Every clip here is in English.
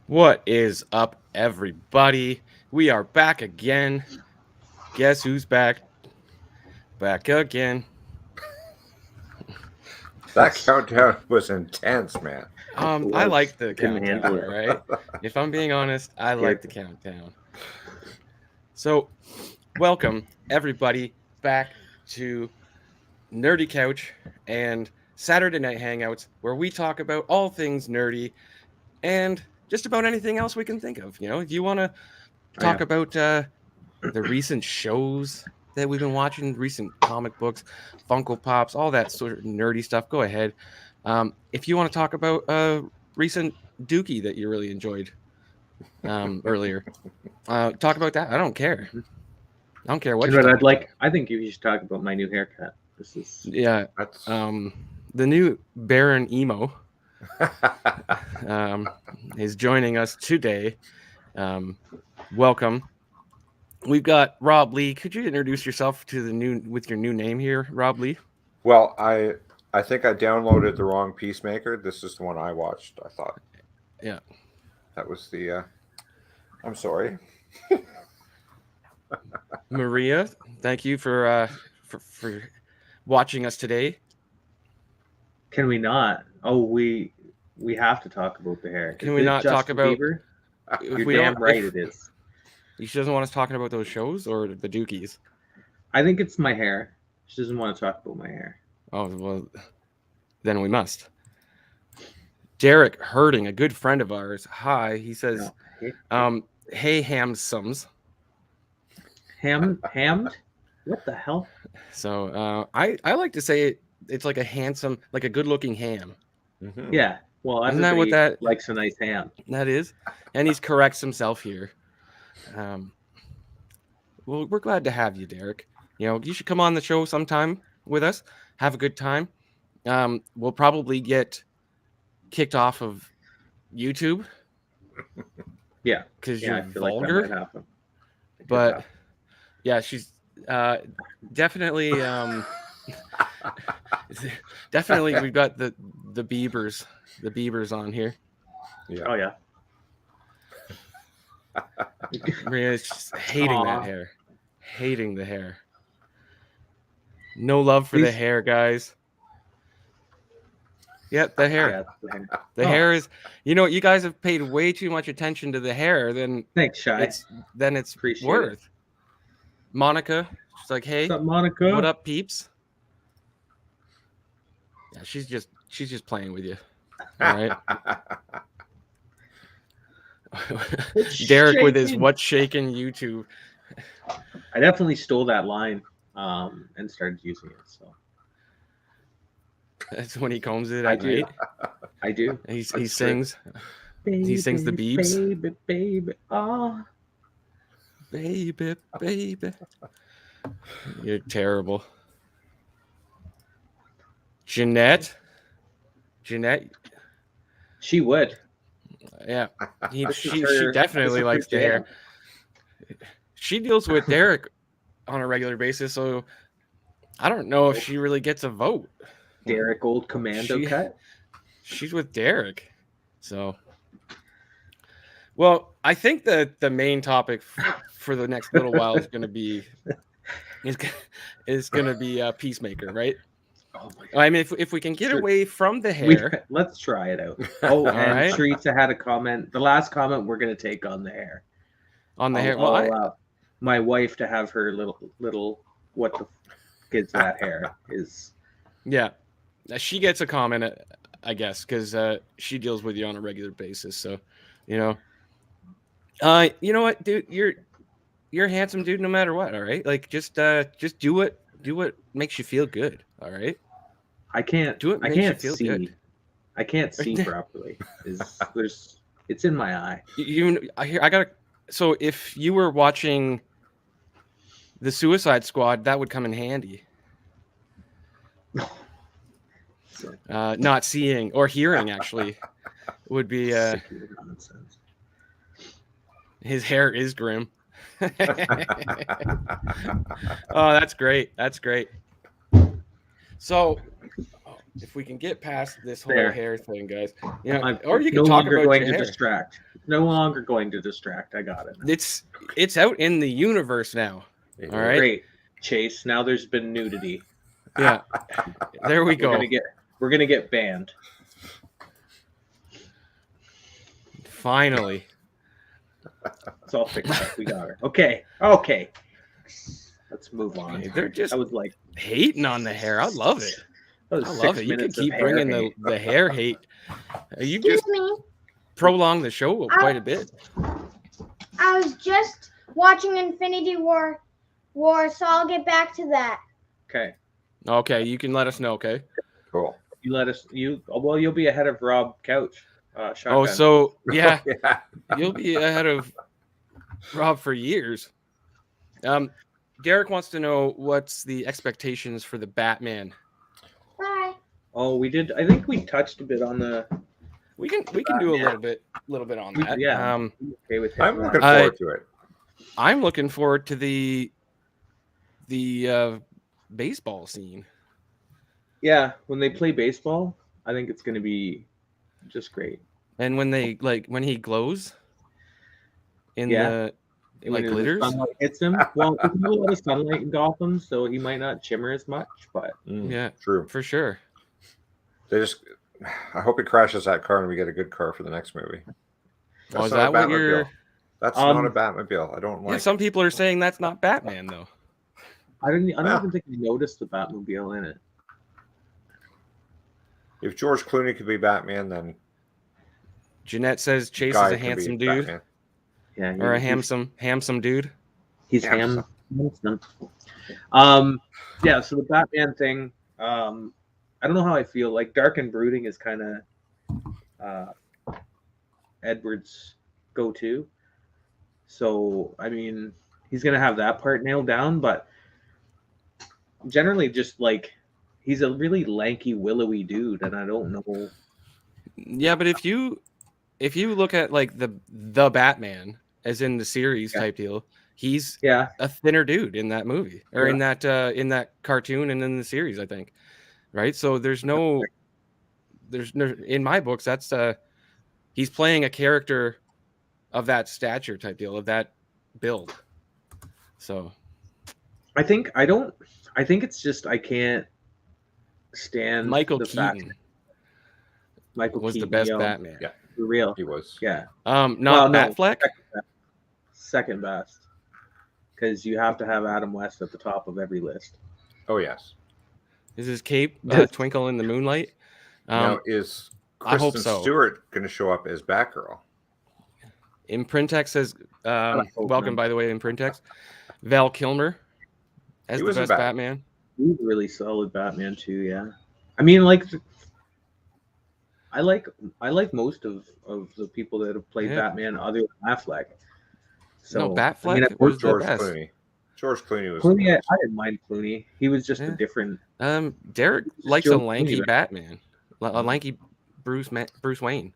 What is up, everybody? We are back again. Guess who's back? Back again. That countdown was intense, man. I like the Couldn't handle countdown, it. right? If I'm being honest, I like the countdown. So, welcome everybody back to Nerdy Couch and Saturday Night Hangouts, where we talk about all things nerdy and just about anything else we can think of. You know, if you want to talk about the recent shows that we've been watching, recent comic books, Funko Pops, all that sort of nerdy stuff, go ahead. If you want to talk about a recent Dookie that you really enjoyed earlier, talk about that. I don't care. I don't care what. You know what I'd like? I think you should talk about my new haircut. This is That's the new Baron Emo is joining us today. Welcome. We've got Rob Lee. Could you introduce yourself to with your new name here, Rob Lee? well. I think I downloaded the wrong Peacemaker. This is the one I watched. I thought. Yeah. That was the. I'm sorry. Maria, thank you for watching us today. Can we not? Oh, we have to talk about the hair. Can we not talk about? Bieber? If You're we damn don't, right it is. She doesn't want us talking about those shows or the Dookies. I think it's my hair. She doesn't want to talk about my hair. Oh well, then we must. Derek Herding, a good friend of ours. Hi, he says, "Hey, Hamsums." Hammed? What the hell? So I like to say it's like a handsome, like a good-looking ham. Mm-hmm. Yeah. Well, Isn't that what that likes a nice ham? That is, and he corrects himself here. Well, we're glad to have you, Derek. You know, you should come on the show sometime with us. Have a good time. We'll probably get kicked off of YouTube. Yeah, because I you're feel like that vulgar. might happen. But yeah, she's definitely definitely we've got the Biebers on here. Yeah. Oh yeah. Maria's just hating that hair. Hating the hair. No love for the hair, guys. Yep, the hair. Yeah, the hair is, you know, you guys have paid way too much attention to the hair than thanks, Shy. it's Appreciate worth. It. Monica, she's like, hey, what's up, Monica? What up, peeps? Yeah, she's just playing with you. All right. Derek with his what's shaking YouTube. I definitely stole that line and started using it. So that's when he combs it at night. I do. He sings. Baby, he sings the beeps. Baby, baby, oh, baby, baby. You're terrible. Jeanette. She would. Yeah, she definitely likes the hair. She deals with Derek on a regular basis, so I don't know if she really gets a vote. Derek, old commando cut. She's with Derek, so. Well, I think that the main topic for the next little while is going to be Peacemaker, right? Oh my God. I mean, if we can get away from the hair, let's try it out. Oh, and Teresa had a comment. The last comment we're going to take on the hair. On the hair. Well, I'll allow my wife to have her little what the is that hair is. Yeah, she gets a comment, I guess, because she deals with you on a regular basis. So, you know what, dude, you're a handsome dude, no matter what. All right, like just do what makes you feel good. All right. I can't. Do it I makes you can't feel see. good. I can't see properly. It's in my eye. I gotta. So if you were watching the Suicide Squad, that would come in handy. So, Not seeing or hearing actually would be. sick of your nonsense. His hair is grim. Oh, that's great. That's great. So, if we can get past this whole There. hair thing, guys, you know, I'm or you no can talk longer about going your to hair. distract. No longer going to distract. I got it. It's out in the universe now. All right. Great, Chase. Now there's been nudity. Yeah. There we go. We're gonna get banned. Finally. It's all fixed up. We got her. Okay. Okay. Let's move on. Okay, they're just I was like hating on the hair. I love it. that was I 6 love it. You can minutes of keep hair bringing hate. the hair hate. You Excuse just me. prolong the show quite a bit. I was just watching Infinity War, so I'll get back to that. Okay. Okay, you can let us know. Okay. Cool. You let us. You'll be ahead of Rob Couch. Shotgun. Oh, so yeah, Yeah. you'll be ahead of Rob for years. Derek wants to know what's the expectations for the Batman. Bye. Oh, we did. I think we touched a bit on the. We can do a little bit on that. Yeah. Okay with I'm him. looking forward to it. I'm looking forward to the baseball scene. Yeah, when they play baseball, I think it's going to be just great. And when when he glows in Yeah. the When the glitters. sunlight hits him. Well, there's not a lot of sunlight in Gotham, so he might not shimmer as much. But Yeah, True. for sure. I hope he crashes that car and we get a good car for the next movie. Oh, is not a that what Batmobile. you're? That's not a Batmobile. I don't Yeah, like. some people are saying that's not Batman though. I don't Yeah. even think I noticed the Batmobile in it. If George Clooney could be Batman, then Jeanette says Chase Guy is a can be handsome dude Batman. Yeah, or a handsome dude. He's Handsome. handsome. Yeah. So the Batman thing. I don't know how I feel. Like Dark and Brooding is kind of Edward's go-to. So I mean, he's gonna have that part nailed down, but generally, just like he's a really lanky, willowy dude, and I don't know. Yeah, but if you look at like the Batman as in the series type deal, he's Yeah, a thinner dude in that movie or Yeah. in that cartoon and in the series, I think. Right? So there's no in my books that's he's playing a character of that stature type deal, of that build. So I think it's just I can't stand Michael the fact Keaton Michael was Keaton, the best yo, Batman. Yeah. for real. He was. Yeah, Not Well, no, Batfleck. second best, because you have to have Adam West at the top of every list. Oh yes. Is his cape twinkle in the moonlight? Now is I hope Kristen so. Stewart going to show up as Batgirl? Imprintex says, hope welcome, not. by the way, Imprintex. Val Kilmer as He the was a best Bat- Batman. He's a really solid Batman too. Yeah, I mean, like, I like most of the people that have played Yeah. Batman other than Affleck. So No, Batfleck I mean, was the George best. Clooney. George Clooney was. Clooney, the I best. didn't mind Clooney. He was just Yeah. a different. Derek Just likes Joe a lanky Clooney, right? Batman, a lanky Bruce Wayne.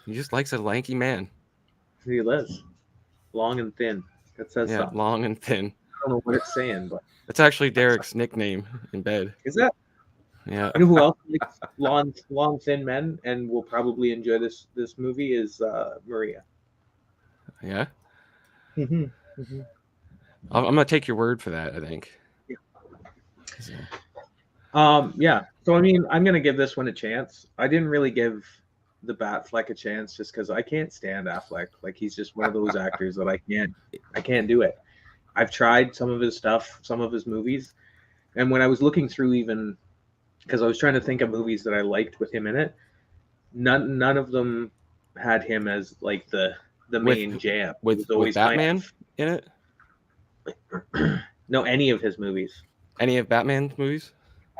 He just likes a lanky man. He lives long and thin. That says Yeah, something. long and thin. I don't know what it's saying, but That's actually Derek's nickname in bed. is that? Yeah. You know who else likes long, thin men and will probably enjoy this movie is Maria. Yeah. Mm-hmm. I'm gonna take your word for that, I think. Yeah. So I mean, I'm gonna give this one a chance. I didn't really give the Batfleck a chance just because I can't stand Affleck. Like he's just one of those actors that I can't do it. I've tried some of his stuff, some of his movies, and when I was looking through, even because I was trying to think of movies that I liked with him in it, none of them had him as like the main jam. It With was always Batman in it? no, any of his movies. Any of Batman's movies?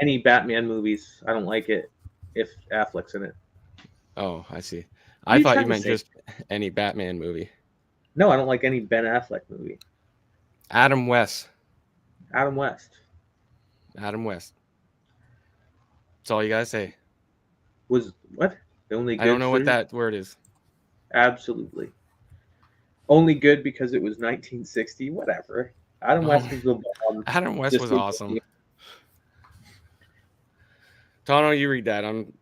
any Batman movies. I don't like it if Affleck's in it. Oh, I see. You I thought trying you to meant say? just any Batman movie. No, I don't like any Ben Affleck movie. Adam West. Adam West Adam West. That's all you gotta say. was what? The only good I don't know what for- that word is. Absolutely. Only good because it was 1960. Whatever. Adam Oh. West was the bomb. Adam West Just was like- awesome. Tono, you read that. I'm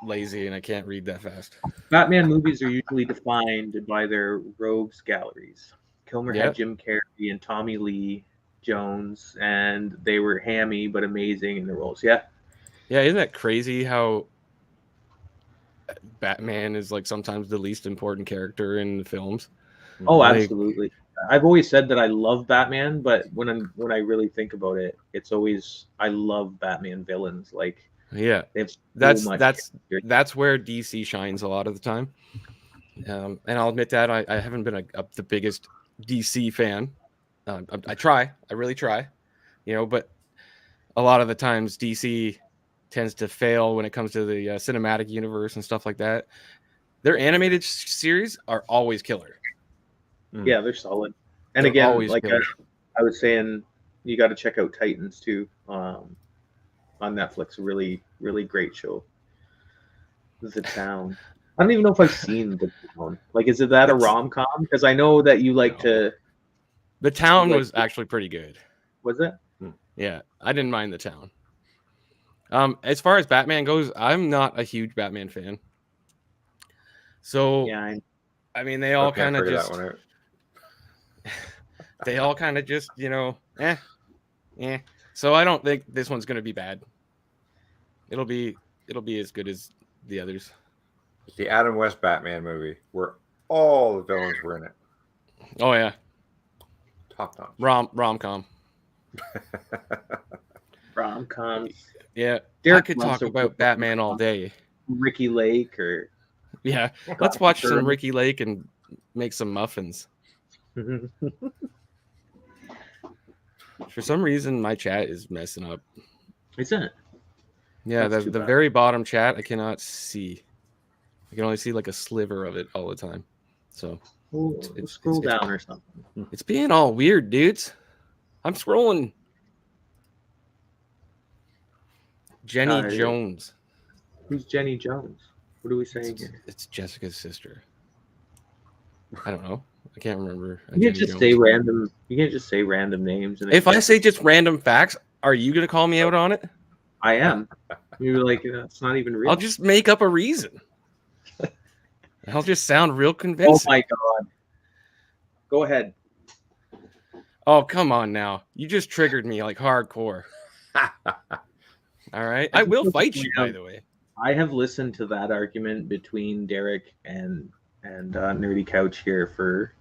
lazy and I can't read that fast. Batman movies are usually defined by their rogues galleries. Kilmer Yep. had Jim Carrey and Tommy Lee Jones, and they were hammy but amazing in their roles. Yeah. Yeah, isn't that crazy how Batman is like sometimes the least important character in the films? Oh, Like- absolutely. I've always said that I love Batman, but when I really think about it, it's always I love Batman villains. Like Yeah, they have so that's much that's character. that's where DC shines a lot of the time. And I'll admit that I haven't been the biggest DC fan. I try, I really try, but a lot of the times DC tends to fail when it comes to the cinematic universe and stuff like that. Their animated series are always killer. Yeah, they're solid. And They're again, always like killer. I was saying, you got to check out Titans too on Netflix. A really, really great show. The Town. I don't even know if I've seen The Town. Like, is it that a It's- rom com? Because I know that you like No. to. The Town Like- was actually pretty good. Was it? Yeah, I didn't mind The Town. As far as Batman goes, I'm not a huge Batman fan. So Yeah. I mean, they all I can't kind of figure just that one out. they all kind of just eh. So I don't think this one's gonna be bad. It'll be as good as the others. It's the Adam West Batman movie where all the villains were in it. Oh yeah, Top notch. rom-com. Rom coms. Yeah, Derek I could loves talk a about rom-com. Batman all day. Ricky Lake or. Yeah, let's watch some Sure. Ricky Lake and make some muffins. For some reason, my chat is messing up. Isn't it? Yeah, That's the too bad. very bottom chat I cannot see. I can only see like a sliver of it all the time. So We'll It's- scroll it's- down or something. it's being all weird, dudes. I'm scrolling. Jenny Uh, Jones. Who's Jenny Jones? What are we saying It's, here? it's Jessica's sister. I don't know. I can't remember. You can't just say random. You can't just say random names. And If I say just random facts, are you gonna call me out on it? I am, you're like it's not even real. I'll just make up a reason. I'll just sound real Oh convincing. my god! Go ahead. Oh, come on now. You just triggered me like hardcore. All right. I will fight you, by the way. I have listened to that argument between Derek and Nerdy Couch here for.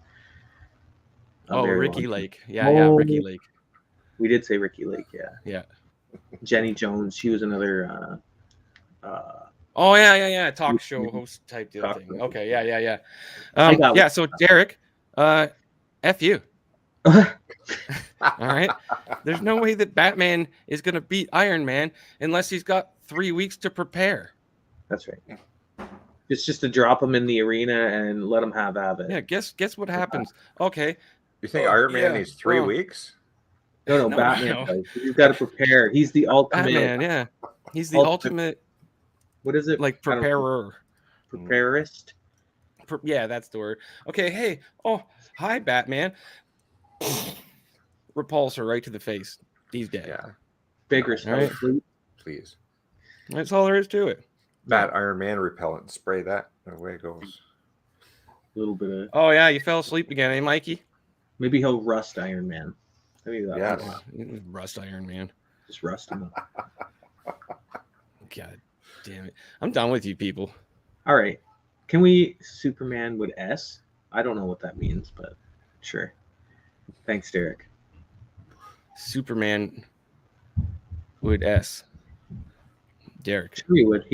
a Oh, very Ricky long time. Lake. Yeah, Oh. Ricky Lake. We did say Ricky Lake, yeah. Yeah. Jenny Jones, she was another. Oh, yeah. Talk show host type deal Talk thing. show. Okay, yeah. I got Yeah, one. so Derek, F you. All right. There's no way that Batman is going to beat Iron Man unless he's got 3 weeks to prepare. That's right. It's just to drop him in the arena and let him have it. Yeah, guess what happens? Okay. You think Oh, Iron Man yeah. needs 3 Oh. weeks? No, No, Batman no. does. He's got to prepare. He's the ultimate. Batman, yeah. He's the Ultimate- ultimate What is it? like I don't know. preparer. Preparist. Yeah, that's the word. Okay, hey. Oh, hi, Batman. Repulsor right to the face. He's dead. Yeah, Big All respect. please. That's all there is to it. Bat Iron Man repellent. Spray that. Away it goes. A little bit of. Oh, yeah, you fell asleep again, eh, Mikey? Maybe he'll rust Iron Man. Maybe that. Yes. Yes. Rust Iron Man. Just rust him. God damn it. I'm done with you people. All right. Can we Superman with S? I don't know what that means, but sure. Thanks, Derek. Superman would S. Derek. Sure he would.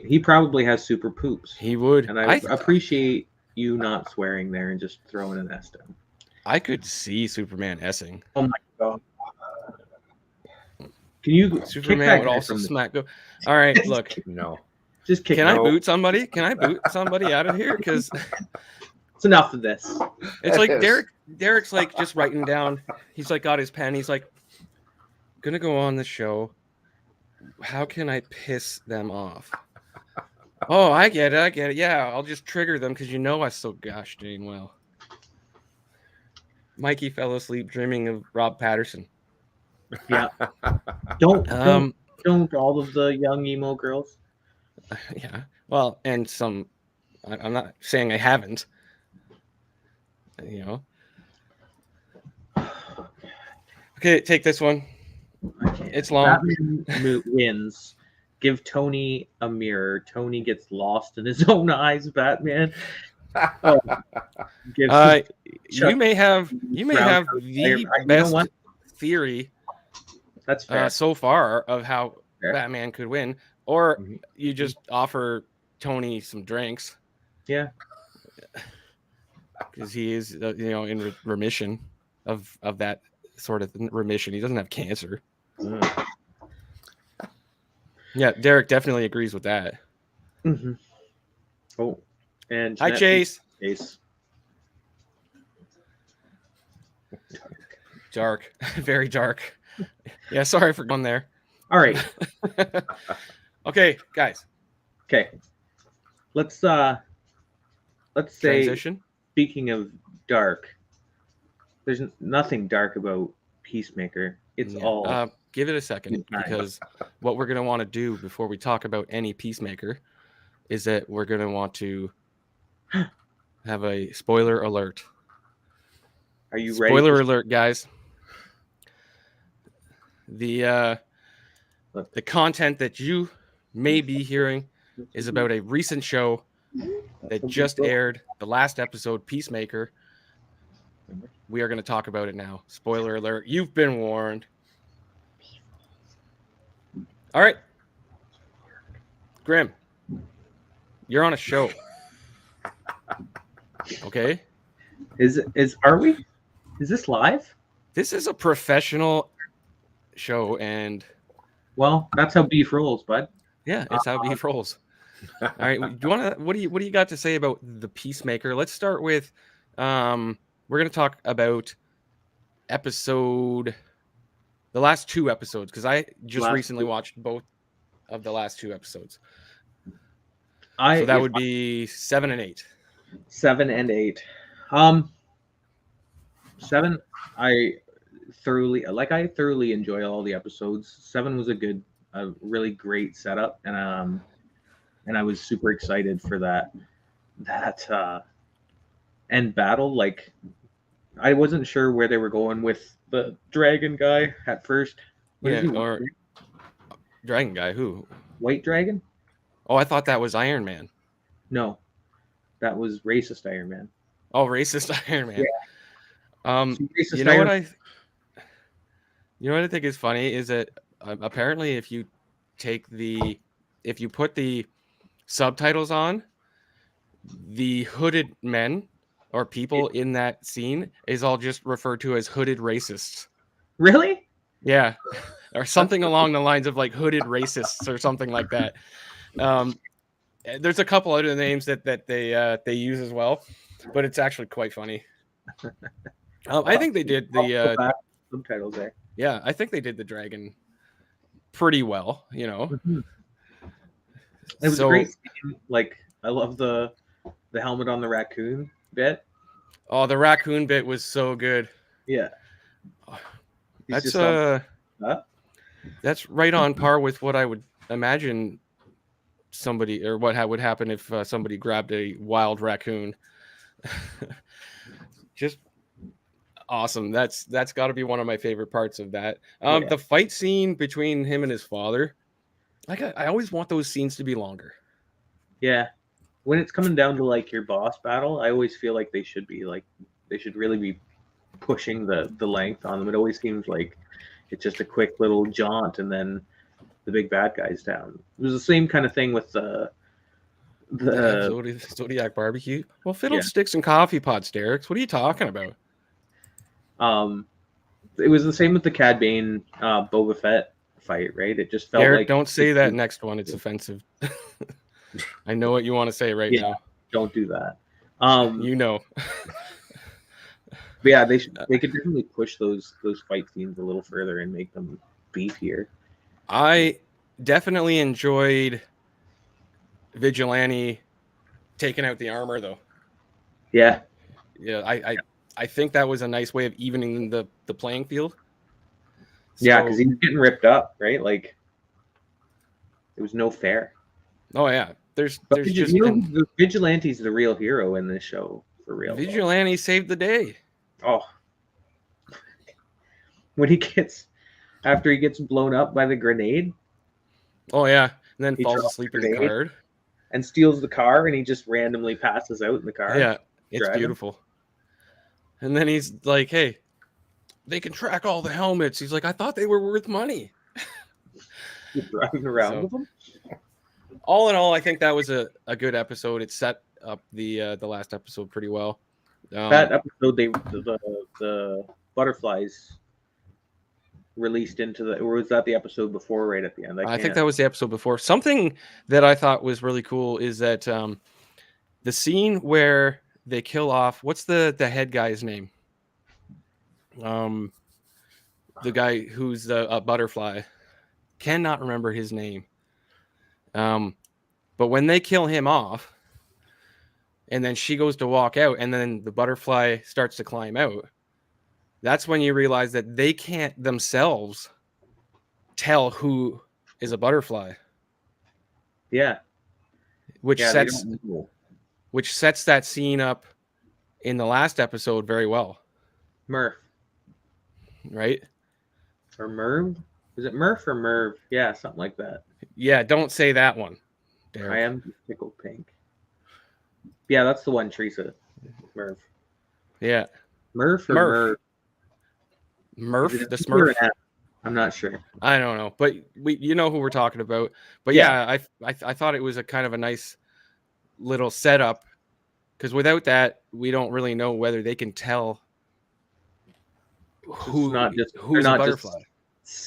He probably has super poops. He would. And I appreciate you not swearing there and just throwing an S down. I could see Superman S-ing. Oh my god. Can you kick Superman that would guy also from the- smack. Go. All right, look. No. Just kick Can him. I No. boot somebody? Can I boot somebody out of here? Because It's enough of this. it's like It is. Derek's like just writing down. He's like got his pen. He's like, gonna go on the show. How can I piss them off? Oh, I get it. Yeah, I'll just trigger them because you know I so gosh dang well. Mikey fell asleep dreaming of Rob Patterson. Yeah. Don't Um, all of the young emo girls. yeah. Well, and some. I'm not saying I haven't. You know. Okay, take this one. It's long. Batman wins. Give Tony a mirror. Tony gets lost in his own eyes. Batman. Oh, gives You may have Round- the you know best what? theory That's fair. so far of how Fair. Batman could win, or Mhm. you just offer Tony some drinks Yeah. because he is in remission of that sort of remission. He doesn't have cancer. Mm. Yeah, Derek definitely agrees with that. Mm-hmm. Oh, and Hi, Jeanette Chase. Chase. Dark, very dark. Yeah, sorry for going there. All right. Okay, guys. Okay. Let's say, Transition. speaking of dark, there's nothing dark about Peacemaker. It's Yeah. all Give it a second, good times. because what we're going to want to do before we talk about any Peacemaker is that we're going to want to have a spoiler alert. Are you ready? Spoiler alert, guys. The content that you may be hearing is about a recent show that just aired, the last episode, Peacemaker. We are going to talk about it now. Spoiler alert. You've been warned. All right. Grim, you're on a show. Okay? Are we? Is this live? This is a professional show, and Well, that's how beef rolls, bud. yeah, it's how beef rolls. All right. Do you want to? What do you got to say about the Peacemaker? Let's start with. We're going to talk about the last two episodes, because I just recently watched both of the last two episodes. So that would be 7 and 8. 7 and 8. 7, I thoroughly enjoy all the episodes. 7 was a really great setup, and I was super excited for that end battle. Like, I wasn't sure where they were going with the dragon guy at first. What is Yeah, he, or Dragon Guy. Who? White Dragon? Oh, I thought that was Iron Man. No, that was racist Iron Man. Oh, racist Iron Man. Racist You know Iron what I think is funny is that apparently if you put the subtitles on, the hooded men or people in that scene is all just referred to as hooded racists. Really? Yeah, or something along the lines of like hooded racists or something like that. There's a couple other names that they use as well, but it's actually quite funny. I think they did the subtitles there. yeah, I think they did the dragon pretty well, you know. Mhm. It was a great scene. Like, I love the helmet on the raccoon bit. Oh, the raccoon bit was so good. Yeah. He's That's just huh? that's right on par with what I would imagine somebody, or what would happen if somebody grabbed a wild raccoon. Just awesome. That's got to be one of my favorite parts of that. Yeah. The fight scene between him and his father. Like, I always want those scenes to be longer. Yeah. When it's coming down to like your boss battle, I always feel like they should really be pushing the length on them. It always seems like it's just a quick little jaunt and then the big bad guy's down. It was the same kind of thing with the Zodiac barbecue. Well, fiddlesticks and coffee pots, Derek. What are you talking about? it was the same with the Cad Bane Boba Fett fight, right? It just felt Derek, like don't say that next one. It's offensive. I know what you want to say right Yeah. now. Don't do that. You know. But yeah, they could definitely push those fight scenes a little further and make them beefier. I definitely enjoyed Vigilante taking out the armor, though. Yeah, Yeah, I think that was a nice way of evening the playing field. yeah, So- because he's getting ripped up, right? Like it was no fair. Oh yeah, there's But just the Vigilante's the real hero in this show for real. though. Vigilante saved the day. Oh, when he gets after he gets blown up by the grenade Oh yeah, and then He falls dropped asleep the in the grenade. card. and steals the car, and he just randomly passes out in the car. Yeah, it's driving. beautiful. And then he's like, "Hey, they can track all the helmets." He's like, "I thought they were worth money." He's driving around So- with them. All in all, I think that was a good episode. It set up the last episode pretty well. That episode, the butterflies released into the, or was that the episode before? Right at the end, I think that was the episode before. Something that I thought was really cool is that the scene where they kill off, what's the head guy's name? The guy who's a butterfly. Cannot remember his name. But when they kill him off, and then she goes to walk out, and then the butterfly starts to climb out, that's when you realize that they can't themselves tell who is a butterfly, Yeah, which yeah. they sets don't know. which sets that scene up in the last episode very well, Murph right? or Merv. Is it Murph or Merv? Yeah, something like that. Yeah, don't say that one, Derek. I am tickled pink. Yeah, that's the one, Teresa. Merv. Yeah, Murph or Murph. Merv? Murph, Is it the T or Smurf. an F? I'm not sure. I don't know, but you know who we're talking about. But Yeah. I thought it was a kind of a nice little setup, because without that, we don't really know whether they can tell who's they're a not butterfly. just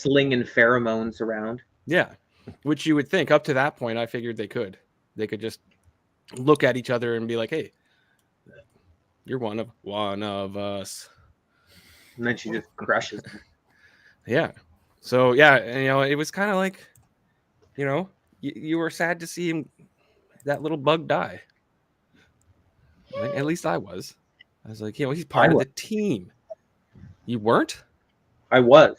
slinging pheromones around. Yeah, which you would think up to that point. I figured they could just look at each other and be like, "Hey, you're one of us." And then she just crushes them. Yeah. So yeah, and, it was kind of like, you were sad to see that little bug die. Right? At least I was. I was like, he's part of the team. You weren't? I was.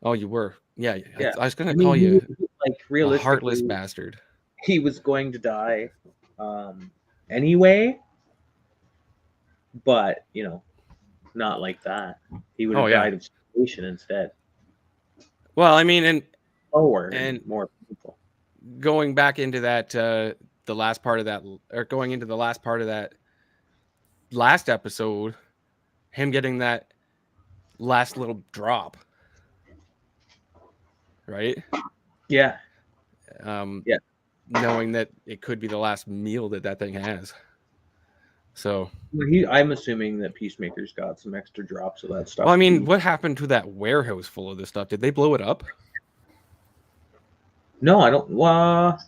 Oh, you were. Yeah. Yeah. I was gonna I mean, call he you was, like a realistically, heartless bastard. he was going to die anyway, but not like that. He would have Oh, yeah. died of starvation instead. Well, I mean, and Lower And- and more painful. going back into that the last part of that, or going into the last part of that last episode, him getting that last little drop, right? Yeah. Yeah, knowing that it could be the last meal that thing has. So, I'm assuming that Peacemaker's got some extra drops of that stuff. well, I mean, what happened to that warehouse full of this stuff? Did they blow it up? No, I don't. Well, I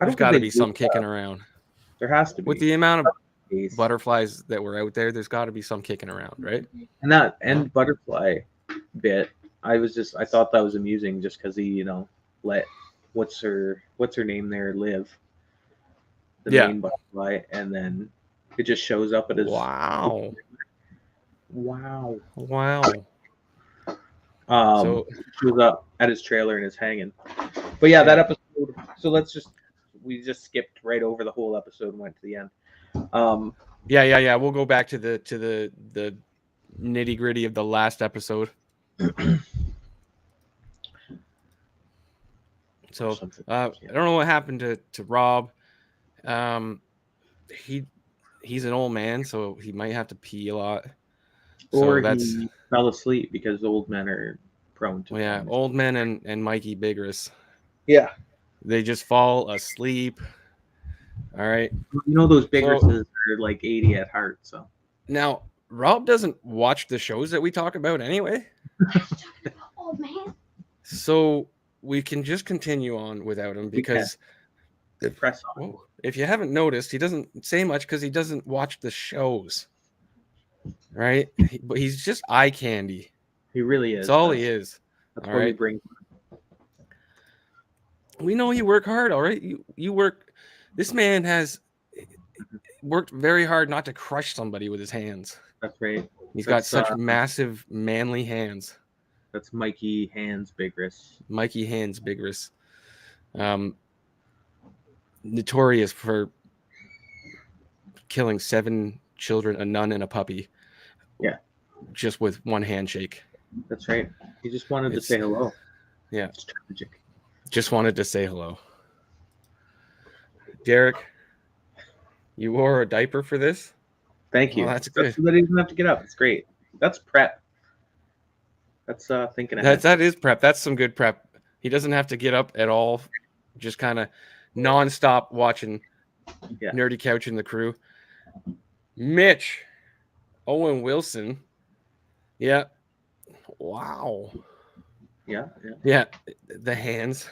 There's don't got to think be they some did kicking that. around. There has to be. With the amount of Case. butterflies that were out there, there's got to be some kicking around, right? And that end butterfly bit, I thought that was amusing just because he, let what's her name there live, the Yeah. main butterfly, and then it just shows up at his Wow. wow. So, Shows up at his trailer and is hanging. But yeah, that episode. So we just skipped right over the whole episode and went to the end. yeah. We'll go back to the nitty gritty of the last episode. So I don't know what happened to Rob. He's an old man, so he might have to pee a lot. Or So that's he fell asleep because old men are prone to. yeah, old men and Mikey Bigris. Yeah. They just fall asleep. All right. Those bigresses are like 80 at heart. So Now, Rob doesn't watch the shows that we talk about anyway. Oh man. So we can just continue on without him because Press on. well, if you haven't noticed, he doesn't say much because he doesn't watch the shows, right? But he's just eye candy. He really is. That's all though. he is. That's all why we right? bring. We know you work hard, all right? You work. This man has worked very hard not to crush somebody with his hands. That's right. He's got That's, such massive, manly hands. That's Mikey Hands Bigris. Mikey Hands Bigris. Notorious for killing 7 children, a nun, and a puppy. Yeah. Just with one handshake. That's right. He just wanted to say hello. Yeah. It's tragic. Just wanted to say hello. Derek, you wore a diaper for this? Thank you. Well, that's good. So that he doesn't have to get up. It's great. That's prep. That's thinking ahead. That is prep. That's some good prep. He doesn't have to get up at all. Just kind of nonstop watching Nerdy Couch and the Crew. Mitch, Owen Wilson. Yeah. Wow. Yeah. Yeah. The hands.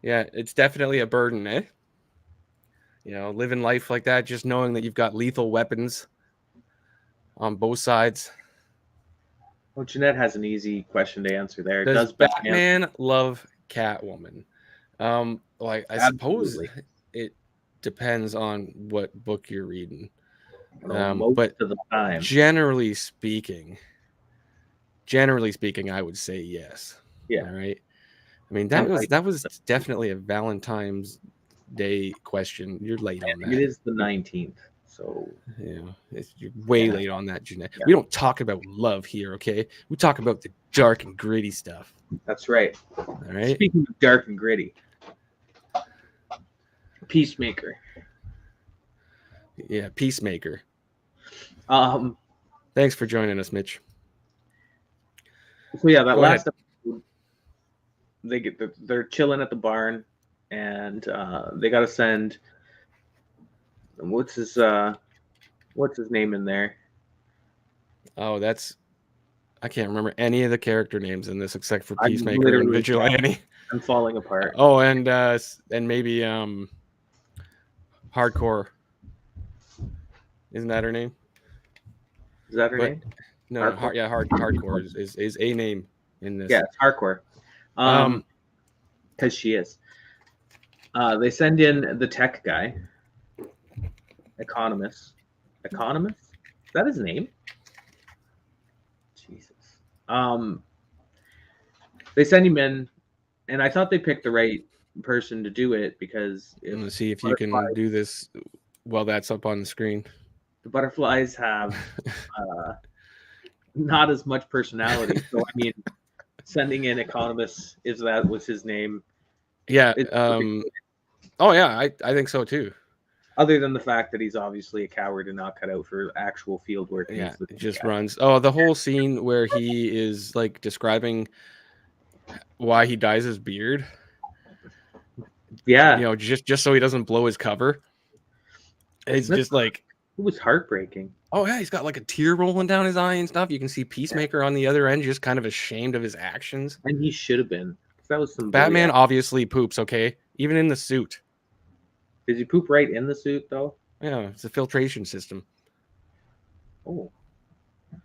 Yeah. It's definitely a burden, eh? You know, living life like that, just knowing that you've got lethal weapons on both sides. Well, Jeanette has an easy question to answer there. Does Batman love Catwoman? Like I suppose it depends on what book you're reading. Most But of the time, generally speaking, I would say yes. Yeah. All right. I mean, that was definitely a Valentine's Day question. You're late on that. it is the 19th, so Yeah, you're way late on that, Jeanette. We don't talk about love here, okay? We talk about the dark and gritty stuff. That's right. All right. Speaking of dark and gritty, Peacemaker. Yeah, Peacemaker. So Thanks for joining us, Mitch. yeah, that Go last episode, they're chilling at the barn, and they got to send what's his name in there? Oh, I can't remember any of the character names in this except for I'm Peacemaker and literally Vigilante. I'm falling apart. Oh, and maybe Hardcore. Isn't that her name? Is that her But- name? No, Hardcore? Hardcore is a name in this. Yeah, it's Hardcore. Because she is. They send in the tech guy, Economist. Economist? Is that his name? Jesus. They send him in, and I thought they picked the right person to do it because I'm gonna see if you can do this while that's up on the screen. the butterflies have not as much personality. So I mean, sending in Economist, if that was his name. Yeah. It's Oh yeah, I think so too. Other than the fact that he's obviously a coward and not cut out for actual field work. Yeah, it just runs. Oh, the whole scene where he is like describing why he dyes his beard. Yeah, You know, just so he doesn't blow his cover. It's just like, it was heartbreaking. oh yeah, he's got like a tear rolling down his eye and stuff. You can see Peacemaker on the other end, just kind of ashamed of his actions. And he should have been. That was some Batman bully. obviously poops, okay? Even in the suit. Did he poop right in the suit though? Yeah, it's a filtration system. Oh,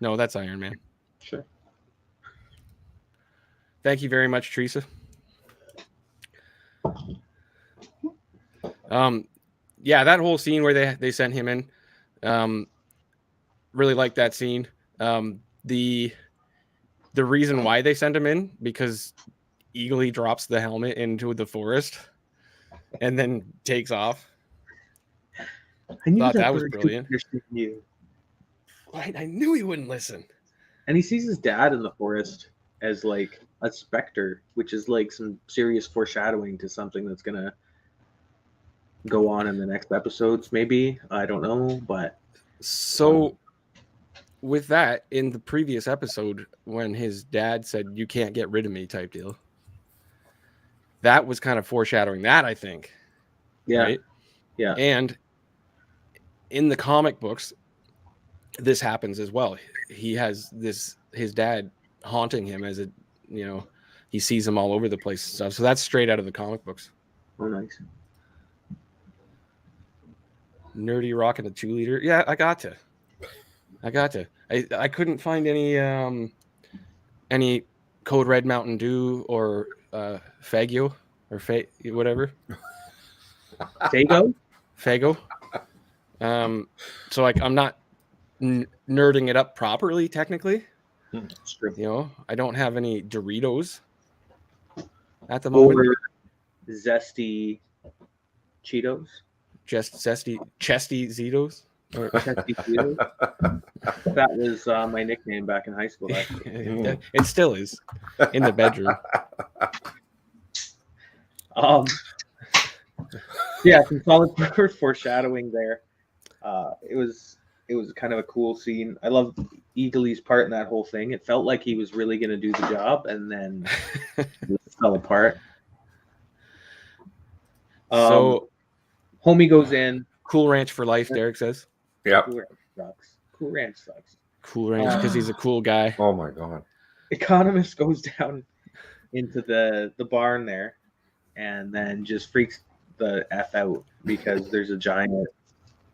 No, that's Iron Man. sure. Thank you very much, Teresa. Yeah, that whole scene where they sent him in, really like that scene. The reason why they sent him in, because Eagly drops the helmet into the forest and then takes off. I knew Thought that was bird could brilliant. understand you. I knew he wouldn't listen. And he sees his dad in the forest as like a specter, which is like some serious foreshadowing to something that's gonna go on in the next episodes. Maybe, I don't know, but So with that, in the previous episode, when his dad said, "You can't get rid of me," type deal, that was kind of foreshadowing that, I think. yeah, Right? yeah. And in the comic books, this happens as well. He has his dad haunting him as a he sees them all over the place and stuff. So that's straight out of the comic books. Oh, nice. Nerdy Rock and the 2 liter. Yeah, I got to. I couldn't find any Code Red Mountain Dew or Fago or whatever. Fago? Fago. So like I'm not nerding it up properly technically. It's true. You know, I don't have any Doritos at the moment. Or zesty Cheetos. Just zesty chesty Zetos. Or Zesty Cheetos. That was my nickname back in high school. Actually. it still is in the bedroom. Yeah, some solid foreshadowing there. It was kind of a cool scene. I loved Eagly's part in that whole thing. It felt like he was really going to do the job, and then it fell apart. So homie goes in. Cool Ranch for life, Derek says. Yeah. Cool Ranch sucks. Cool Ranch sucks. Cool Ranch because he's a cool guy. Oh my god. Economist goes down into the barn there, and then just freaks the F out because there's a giant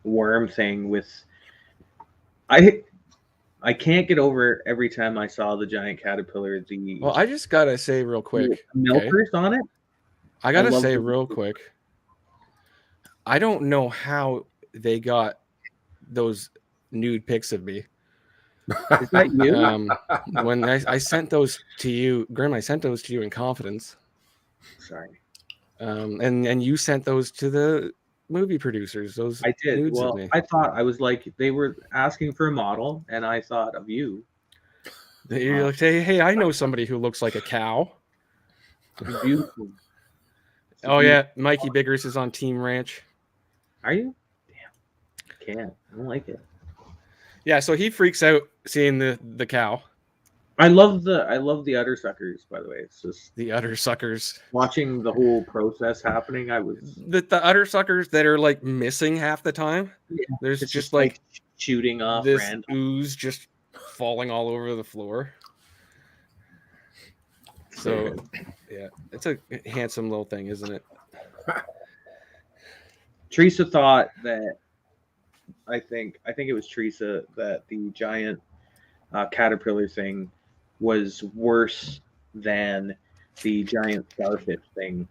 worm thing with. I can't get over every time I saw the giant caterpillar. Well, I just gotta say real quick, milkers on it. I gotta say real quick, I don't know how they got those nude pics of me. Is that you? When I sent those to you, Grim, I sent those to you in confidence. Sorry. And you sent those to the movie producers. Those I did. nudes Well, of me. I thought I was like they were asking for a model, and I thought of you. You're like, hey, I know somebody who looks like a cow. It's beautiful. Oh yeah, Mikey Biggers is on Team Ranch. Are you? Damn. Can't. I don't like it. Yeah, so he freaks out seeing the cow. I love the udder suckers, by the way. It's just The udder suckers. watching the whole process happening. I was The udder suckers that are like missing half the time. Yeah, There's it's just like shooting off this random. ooze just falling all over the floor. So yeah, it's a handsome little thing, isn't it? Teresa thought that I think it was Teresa that the giant caterpillar thing was worse than the giant starfish thing.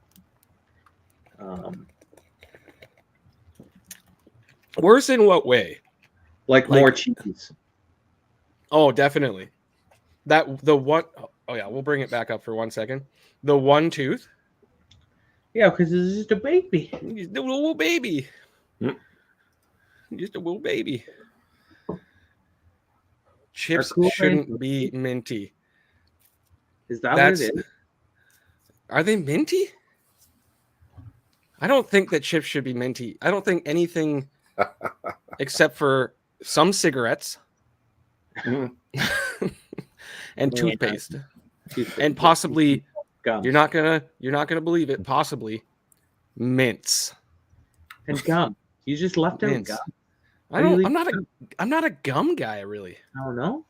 Worse in what way? Like more cheese. Oh, definitely. The one oh yeah, we'll bring it back up for 1 second. The one tooth. Yeah, because it's just a baby. Just a little baby. Hmm. Just a little baby. Chips Cool shouldn't Ranch be minty. Is that what it is? Are they minty? I don't think that chips should be minty. I don't think anything except for some cigarettes and toothpaste. And possibly gum. you're not gonna believe it, possibly mints. And gum. You just left out Mints. gum. I'm not a gum guy, really. I don't know.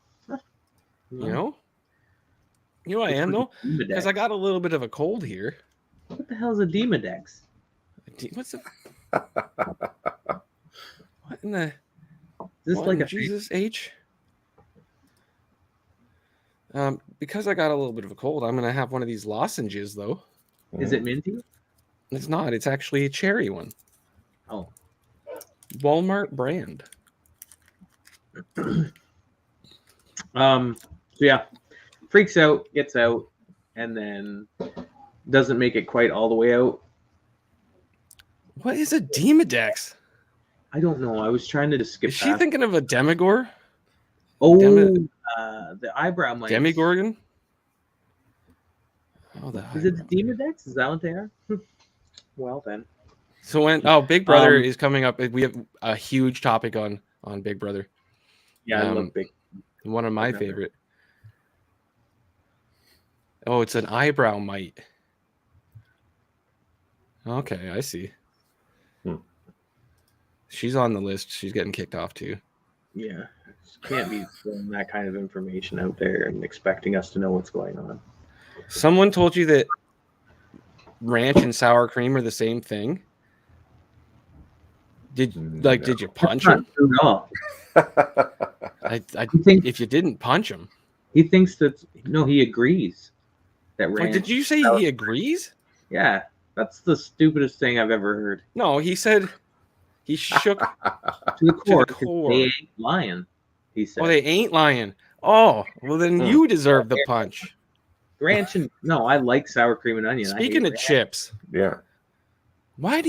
You know I am though, because I got a little bit of a cold here. What the hell is a Demodex? What's the what in the Is this what like in a Jesus H? Because I got a little bit of a cold, I'm gonna have one of these lozenges though. Is it minty? It's not. It's actually a cherry one. Oh. Walmart brand. So yeah, freaks out, gets out, and then doesn't make it quite all the way out. What is a Demodex? I don't know. I was trying to just skip Is she past. thinking of a Demigor? Oh, the eyebrow mice. Demigorgon? Oh, Is it the Demodex? Is that what they are? Well then. So when Big Brother is coming up, we have a huge topic on Big Brother. Yeah, I love Big. One of my favorite. Oh, it's an eyebrow mite. Okay, I see. She's on the list. She's getting kicked off too. Yeah, can't be throwing that kind of information out there and expecting us to know what's going on. Someone told you that ranch and sour cream are the same thing? Did you punch him? No, I he thinks, if you didn't punch him. he thinks that no, he agrees that Wait, ranch. did you say he agrees? Yeah, that's the stupidest thing I've ever heard. No, he said he shook. To the core, 'cause core. they ain't lying. He said. Oh, they ain't lying. Oh, well then you deserve the punch. Ranch and no, I like sour cream and onion. Speaking of chips, Yeah. why are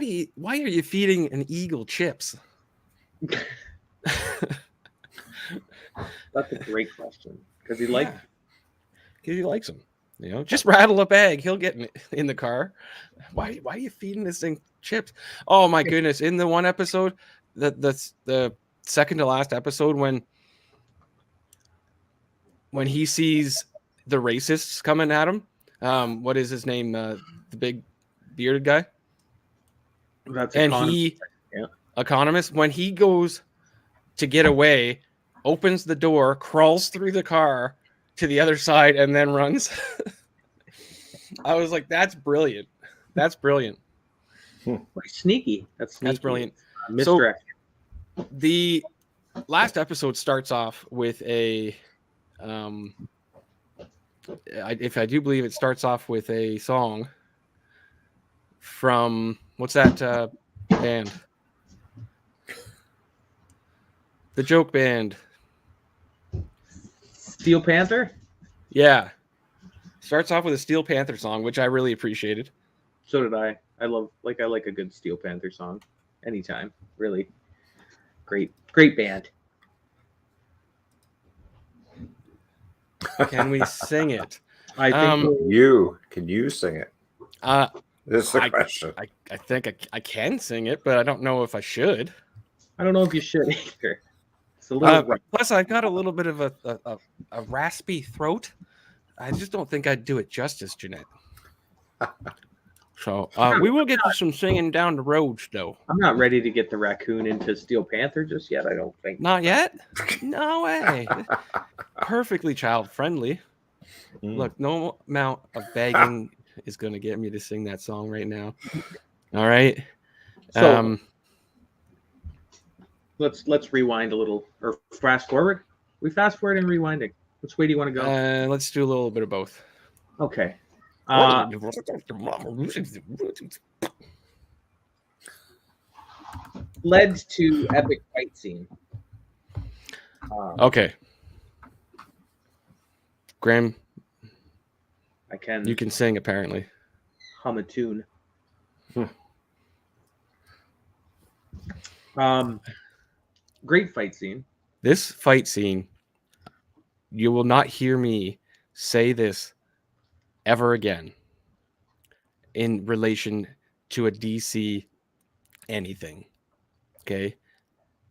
you feeding an eagle chips? That's a great question because he likes. Because he likes them. You know, just rattle a bag, he'll get in the car. Why are you feeding this thing chips? Oh my goodness! In the one episode, the second to last episode, when he sees the racists coming at him, what is his name? The big bearded guy. That's And economist. Economist, when he goes to get away, opens the door, crawls through the car to the other side, and then runs. I was like, that's brilliant. That's brilliant. Sneaky. That's sneaky. That's brilliant. Misdirect. So, the last episode starts off with a if I do believe it starts off with a song from what's that band? The joke band. Steel Panther. Yeah. Starts off with a Steel Panther song, which I really appreciated. So did I. I like a good Steel Panther song. Anytime, really. Great band. Can we sing it? I think Can you sing it? Uh, This is the question. I think I can sing it, but I don't know if I should. I don't know if you should either. It's a little Plus, I've got a little bit of a raspy throat. I just don't think I'd do it justice, Jeanette. So we will get to some singing down the road, though. I'm not ready to get the raccoon into Steel Panther just yet. I don't think. Not yet? No way. Perfectly child friendly. Look, no amount of begging is going to get me to sing that song right now. All right. So let's rewind a little or fast forward. We fast forward and rewinding. Which way do you want to go? Let's do a little bit of both. Okay. Led to epic fight scene. Okay. Graham, I can. you can sing apparently. Hum a tune. Great fight scene. This fight scene, you will not hear me say this ever again in relation to a DC anything. Okay?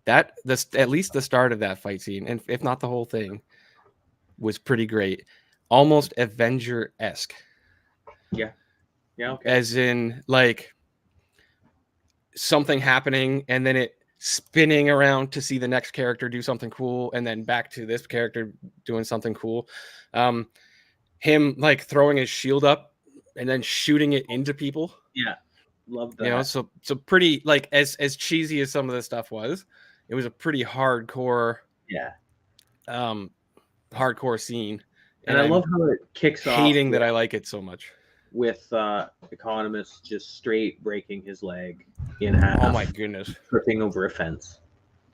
At least the start of that fight scene, and if not the whole thing, was pretty great. Almost Avenger-esque. Yeah. Yeah, okay. As in, like, something happening and then it spinning around to see the next character do something cool, and then back to this character doing something cool. Him like throwing his shield up and then shooting it into people. Yeah, love that. You know, so pretty, like, as cheesy as some of this stuff was, it was a pretty hardcore. Yeah. Hardcore scene. And I love how it kicks off. Hating that I like it so much. With Economist just straight breaking his leg in half. Oh my goodness! Tripping over a fence.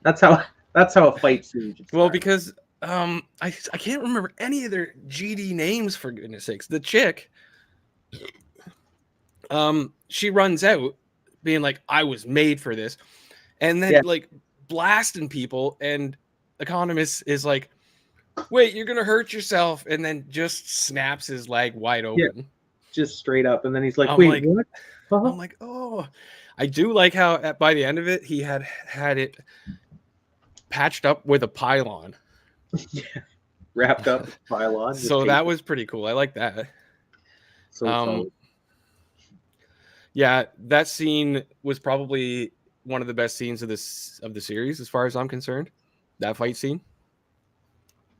That's how a fight scene. Well, because I can't remember any of their GD names, for goodness sakes. The chick, she runs out, being like, "I was made for this," and then like blasting people, and Economist is like, "Wait, you're gonna hurt yourself," and then just snaps his leg wide open. Yeah. Just straight up, and then he's like, I'm "Wait, like, what?" Uh-huh. I'm like, "Oh." I do like how by the end of it, he had it patched up with a pylon. Yeah. Wrapped up pylon. So that was pretty cool. I like that. So yeah, that scene was probably one of the best scenes of the series, as far as I'm concerned. That fight scene.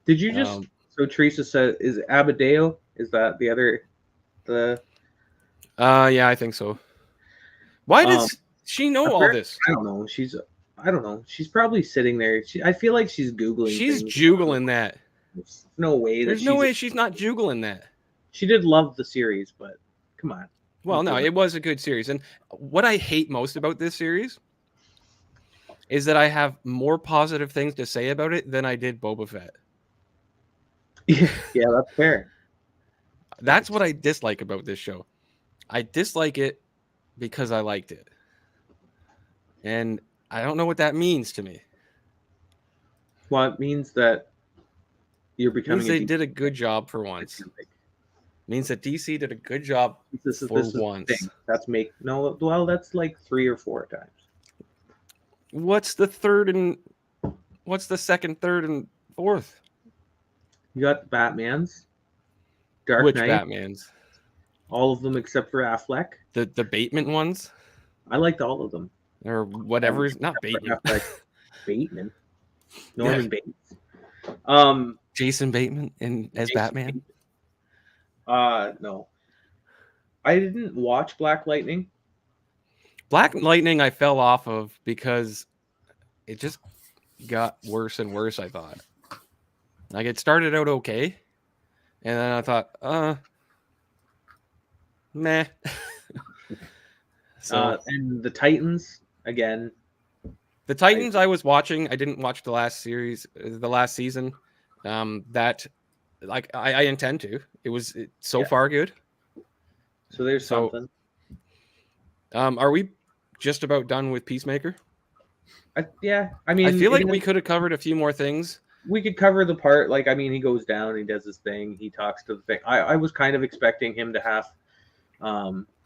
Did you just So Teresa said, "Is Abadeo? Is that the other the?" Yeah, I think so. Why does she know all this? I don't know. I don't know. She's probably sitting there. I feel like she's googling. She's things. jugling that. There's no way There's no way she's not jugling that. She did love the series, but come on. Well, no, it was a good series. And what I hate most about this series is that I have more positive things to say about it than I did Boba Fett. Yeah, that's fair. That's what I dislike about this show. I dislike it because I liked it. And I don't know what that means to me. Well, it means that you're It becoming. means they did a good job for once. It means that DC did a good job for once. That's that's like 3 or 4 times. What's the second, third, and fourth? You got the Batmans, Dark Which Knight, Batmans? all of them except for Affleck. The Bateman ones? I liked all of them. Or whatever. Not Bateman. Bateman. Norman Bates. Jason Bateman as Batman? No. I didn't watch Black Lightning. Black Lightning I fell off of because it just got worse and worse, I thought. Like, it started out okay, and then I thought, meh. And the Titans, again. The Titans I was watching. I didn't watch the last season. That, like, I intend to. It's far good. So there's something. Are we just about done with Peacemaker? Yeah. I mean, I feel like we could have covered a few more things. We could cover the part, like, I mean, he goes down, he does his thing, he talks to the thing. I was kind of expecting him to have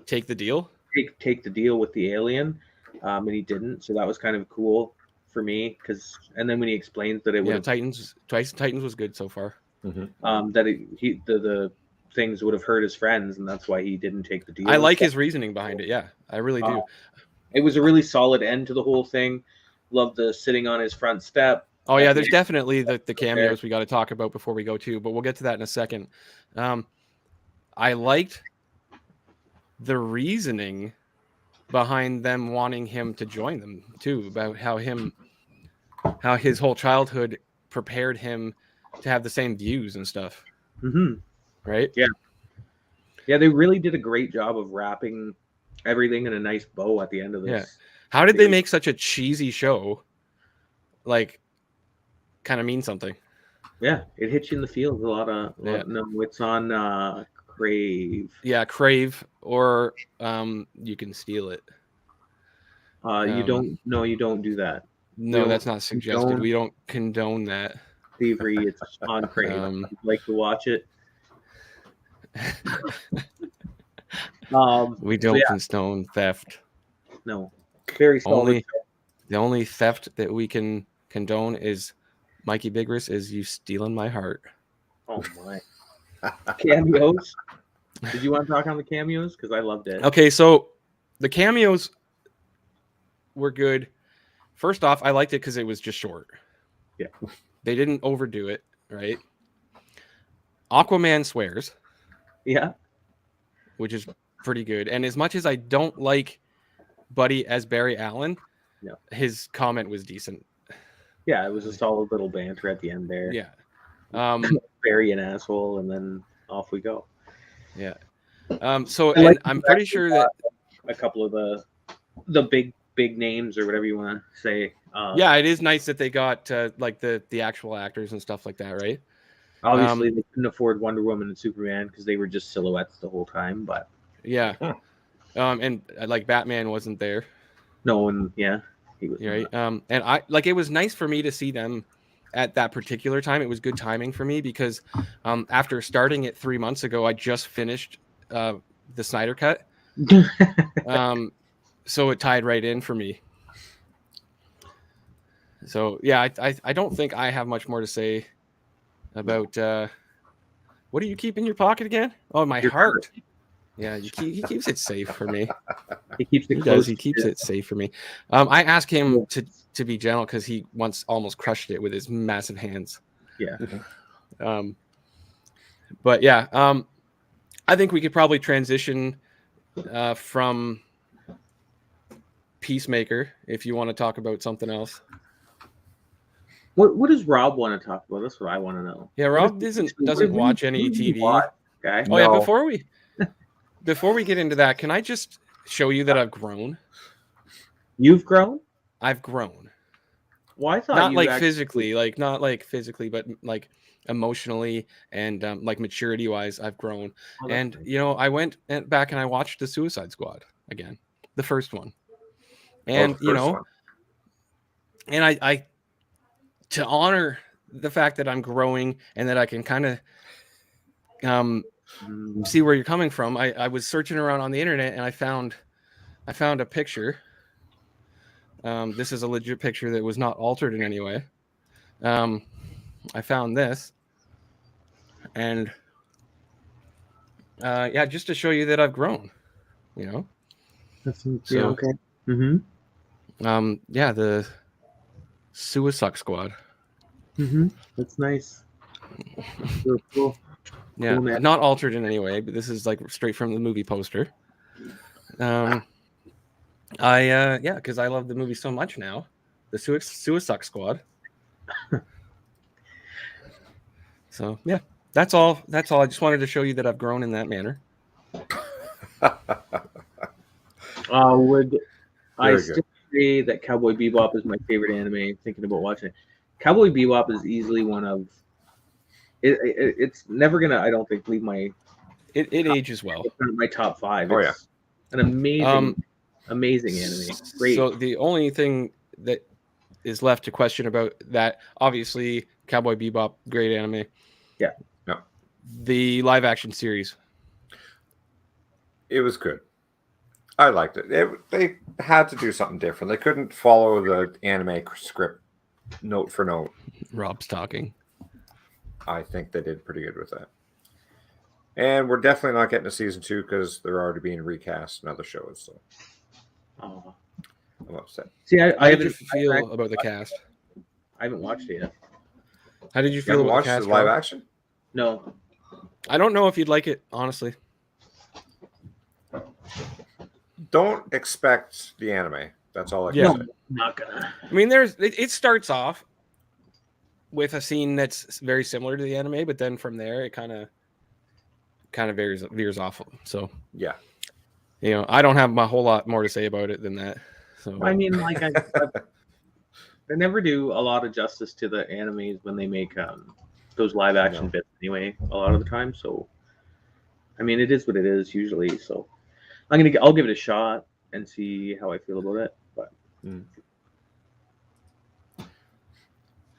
take the deal. Take the deal with the alien, and he didn't. So that was kind of cool for me, and then when he explains that it would Titans was good so far. Mm-hmm. That the things would have hurt his friends, and that's why he didn't take the deal. I like his reasoning behind it. Yeah, I really do. It was a really solid end to the whole thing. Love the sitting on his front step. Oh yeah, there's definitely the cameos we got to talk about before we go to, but we'll get to that in a second. I liked the reasoning behind them wanting him to join them too, about how his whole childhood prepared him to have the same views and stuff. Mm-hmm. Right? Yeah, they really did a great job of wrapping everything in a nice bow at the end of this. Yeah. How did they make such a cheesy show like kind of mean something? Yeah, it hits you in the feels a lot of. No, it's on Crave. Yeah, Crave, or you can steal it. You don't. No, you don't do that. No, that's not suggested. We don't condone that. Thievery. It's on Crave. If you'd like to watch it. We don't condone theft. No, very solid. The only theft that we can condone is Mikey Bigris is you stealing my heart. Oh my. Cameos. Did you want to talk on the cameos? Because I loved it. Okay, so the cameos were good. First off, I liked it because it was just short. Yeah. They didn't overdo it, right? Aquaman swears. Yeah. Which is pretty good. And as much as I don't like Buddy as Barry Allen, his comment was decent. Yeah, it was a solid little banter at the end there. Yeah. Barry an asshole, and then off we go. Yeah. So and I'm pretty sure that a couple of the big names or whatever you want to say. Yeah, it is nice that they got like the actual actors and stuff like that, right? Obviously, they couldn't afford Wonder Woman and Superman because they were just silhouettes the whole time. But yeah, and like Batman wasn't there. No, and he was right. And I like it was nice for me to see them at that particular time. It was good timing for me because after starting it 3 months ago, I just finished the Snyder Cut. So it tied right in for me. So yeah, I don't think I have much more to say about what do you keep in your pocket again? Oh, my heart. Yeah, he keeps it safe for me. He keeps it. He keeps it safe for me. I asked him to be gentle because he once almost crushed it with his massive hands. Yeah. But yeah, I think we could probably transition from Peacemaker if you want to talk about something else. What does Rob want to talk about? That's what I want to know. Yeah, Rob doesn't watch any TV. Okay. Oh yeah, No. before we get into that, can I just show you that I've grown? You've grown? I've grown. Well, I thought Not you like actually- physically, not like physically, but like emotionally and like maturity wise, I've grown. Oh, that's And nice. I went back and I watched the Suicide Squad again, the first one, Oh, and the first one. and I to honor the fact that I'm growing and that I can kind of see where you're coming from. I was searching around on the internet and I found a picture. This is a legit picture that was not altered in any way. I found this, and yeah, just to show you that I've grown. That's So- yeah, okay. Mm-hmm. Yeah, the Suicide Squad. Mm-hmm. That's nice. Really cool. Yeah, Cool, man. not altered in any way, but this is like straight from the movie poster. Because I love the movie so much now, the Suicide Squad. So yeah, that's all. I just wanted to show you that I've grown in that manner. Would I Very still good. say that Cowboy Bebop is my favorite anime? Thinking about watching it, Cowboy Bebop is easily one of. It's never gonna, I don't think, leave my. It ages well. It's not my top 5. Oh, It's an amazing anime. Great. So the only thing that is left to question about that, obviously, Cowboy Bebop, great anime. Yeah. Yeah. The live action series. It was good. I liked it. They had to do something different. They couldn't follow the anime script note for note. Rob's talking. I think they did pretty good with that. And we're definitely not getting a season 2 because they're already being recast in other shows. So Oh. I'm upset. See, How I did you haven't feel about the cast? I haven't watched it yet. How did you You feel haven't about watched the cast? the live Rob? action? No. I don't know if you'd like it, honestly. Don't expect the anime. That's all I can Yeah. say. No, I'm not gonna. I mean, it starts off with a scene that's very similar to the anime, but then from there it kind of veers off. So Yeah. I don't have a whole lot more to say about it than that. So I mean, like they never do a lot of justice to the animes when they make those live action No. bits anyway. A lot of the time, so I mean, it is what it is usually. So I'll give it a shot and see how I feel about it. But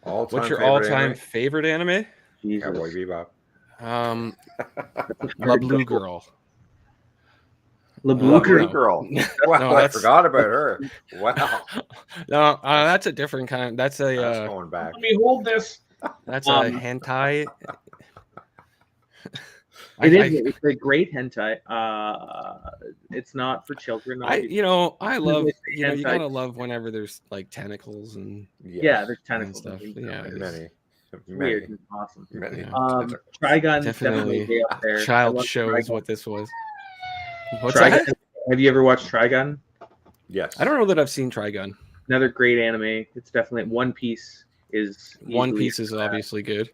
what's your all-time favorite anime? Jesus, Cowboy Bebop. La Blue Girl. La Oh, Blue Blue Girl. Girl. Wow, No, I that's- forgot about her. Wow. No, that's a different kind. That's That's a going back. Let me hold this. that's a hentai. It's a great hentai. It's not for children. I love It's you hentai. gotta love whenever there's like tentacles and Yeah, there's and tentacles stuff. and Yeah, things. it's Many. Weird Many. and awesome. Many. Yeah. Trigun definitely definitely up there. I child love shows Trigun. what this was. What's Trigun. that? Have you ever watched Trigun? Yes. I don't know that I've seen Trigun. Another great anime. It's definitely One Piece is One easily- Piece is obviously good.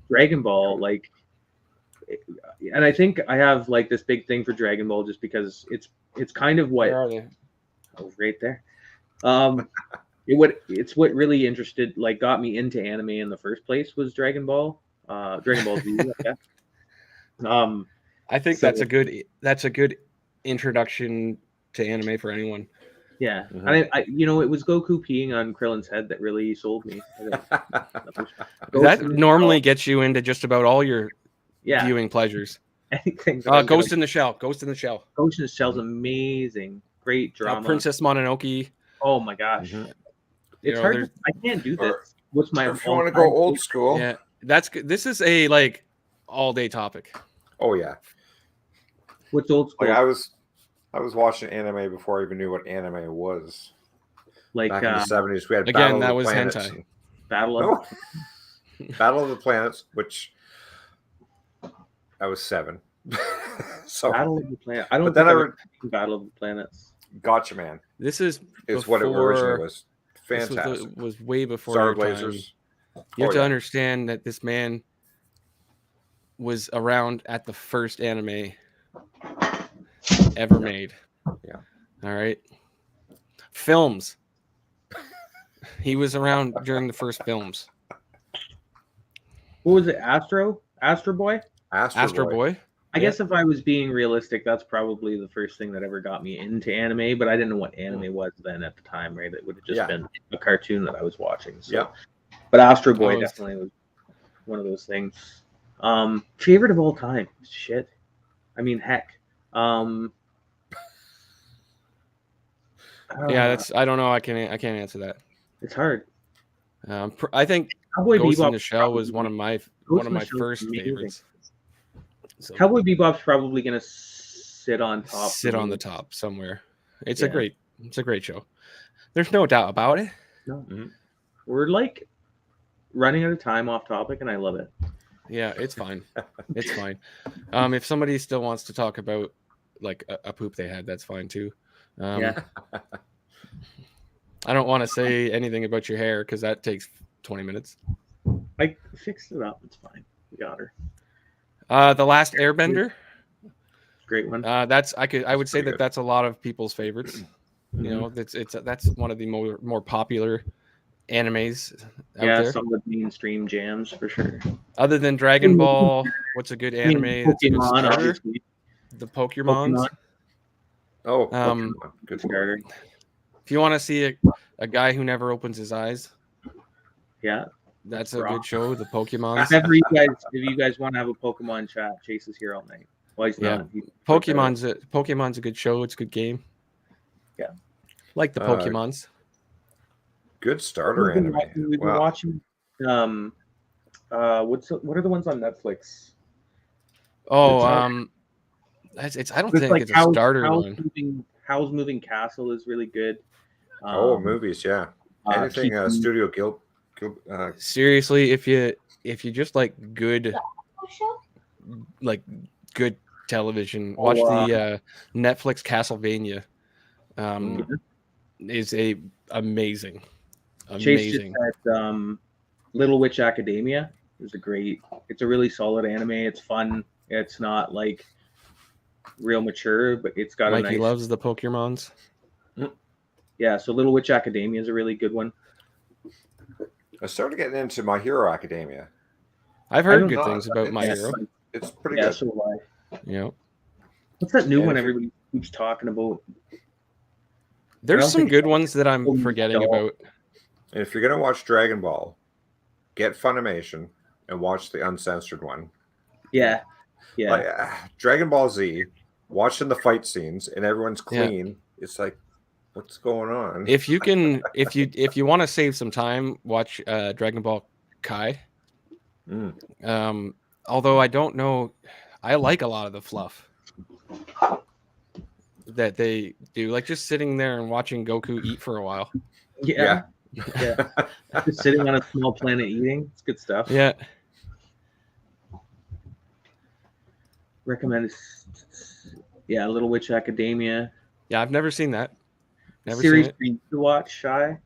Dragon Ball, like, and I think I have like this big thing for Dragon Ball just because it's kind of what Where are they? oh, right there. It's what really got me into anime in the first place was Dragon Ball. Dragon Ball Z. Yeah. I think So- that's a good introduction to anime for anyone. Yeah, Mhm. and it was Goku peeing on Krillin's head that really sold me. I think. That Ghost in the normally Shell, gets you into just about all your yeah, viewing pleasures. anything. that I'm Ghost gonna- in the Shell. Ghost in the Shell. Ghost in the Shell's amazing, great drama. Princess Mononoke. Oh my gosh, Mhm. it's know, hard. there's- I can't do this. Or- What's my? If you want to go all-time old favorite? school. Yeah, that's good. This is a like all day topic. Oh yeah. What's old school? Like I was watching anime before I even knew what anime was. Like Back in the 70s, we had again, Battle that of the was Planets hentai. and- Battle of No. Battle of the Planets, which I was 7. So, Battle of the Planet. I don't but then think I I've ever seen Battle of the Planets. Gotcha Man This is what it originally before. was. This Fantastic. was way before Star your time. Blazers. You have Oh, to yeah. understand that this man was around at the first anime ever made. Yeah. All right. Films. He was around during the first films. What was it? Astro Boy? Astro Boy. I guess if I was being realistic, that's probably the first thing that ever got me into anime, but I didn't know what anime was then at the time, right? It would have just been a cartoon that I was watching. So. Yeah. But Astro Boy definitely was one of those things. Favorite of all time. Shit. I mean, heck. Yeah, that's. I don't know. I can't answer that. It's hard. I think Cowboy Ghost in Bebop the Shell was one of my first favorites. So, Cowboy Bebop's probably gonna sit on top. Sit on the top somewhere. It's a great show. There's no doubt about it. No. We're like running out of time off topic, and I love it. Yeah, it's fine. It's fine. If somebody still wants to talk about like a poop they had, that's fine too. Yeah. I don't want to say anything about your hair because that takes 20 minutes. I fixed it up. It's fine. We got her. The Last Airbender. Great one. I would say that that's a lot of people's favorites. You know, that's one of the more popular animes out there. Some of the mainstream jams for sure. Other than Dragon Ball, what's a good anime? That's a good Pokemon, starter? obviously. The Pokemons. Oh, Pokemon. Good starter. If you want to see a guy who never opens his eyes, that's a good show. The Pokemons. If you guys want to have a Pokemon chat, Chase is here all night. Well, he's not. Pokemon's a good show. It's a good game. Yeah, like the Pokemons. Good starter anime. We've been watching. What are the ones on Netflix? Oh, I don't think like it's a starter one. Howl's Moving Castle is really good. Movies, yeah. Anything Studio Guild. Seriously, if you just like good television, watch the Netflix Castlevania. Is amazing. Chase just said, Little Witch Academia is it's a really solid anime. It's fun. It's not like real mature, but it's got Mikey loves the Pokemons. Yeah, so Little Witch Academia is a really good one. I started getting into My Hero Academia. I've heard good things about My Hero. It's pretty good. So do I. Yeah. What's that new one everybody keeps talking about? There's some good ones that I'm forgetting about. And if you're going to watch Dragon Ball, get Funimation and watch the uncensored one. Yeah. Yeah. Like, Dragon Ball Z, watching the fight scenes and everyone's clean. Yeah. It's like, what's going on? If you want to save some time, watch Dragon Ball Kai. Although I don't know, I like a lot of the fluff that they do, like just sitting there and watching Goku eat for a while. Yeah. Just sitting on a small planet eating. It's good stuff. Yeah. Recommend. Yeah, Little Witch Academia. Yeah, I've never seen that. Series for you to watch, Shy.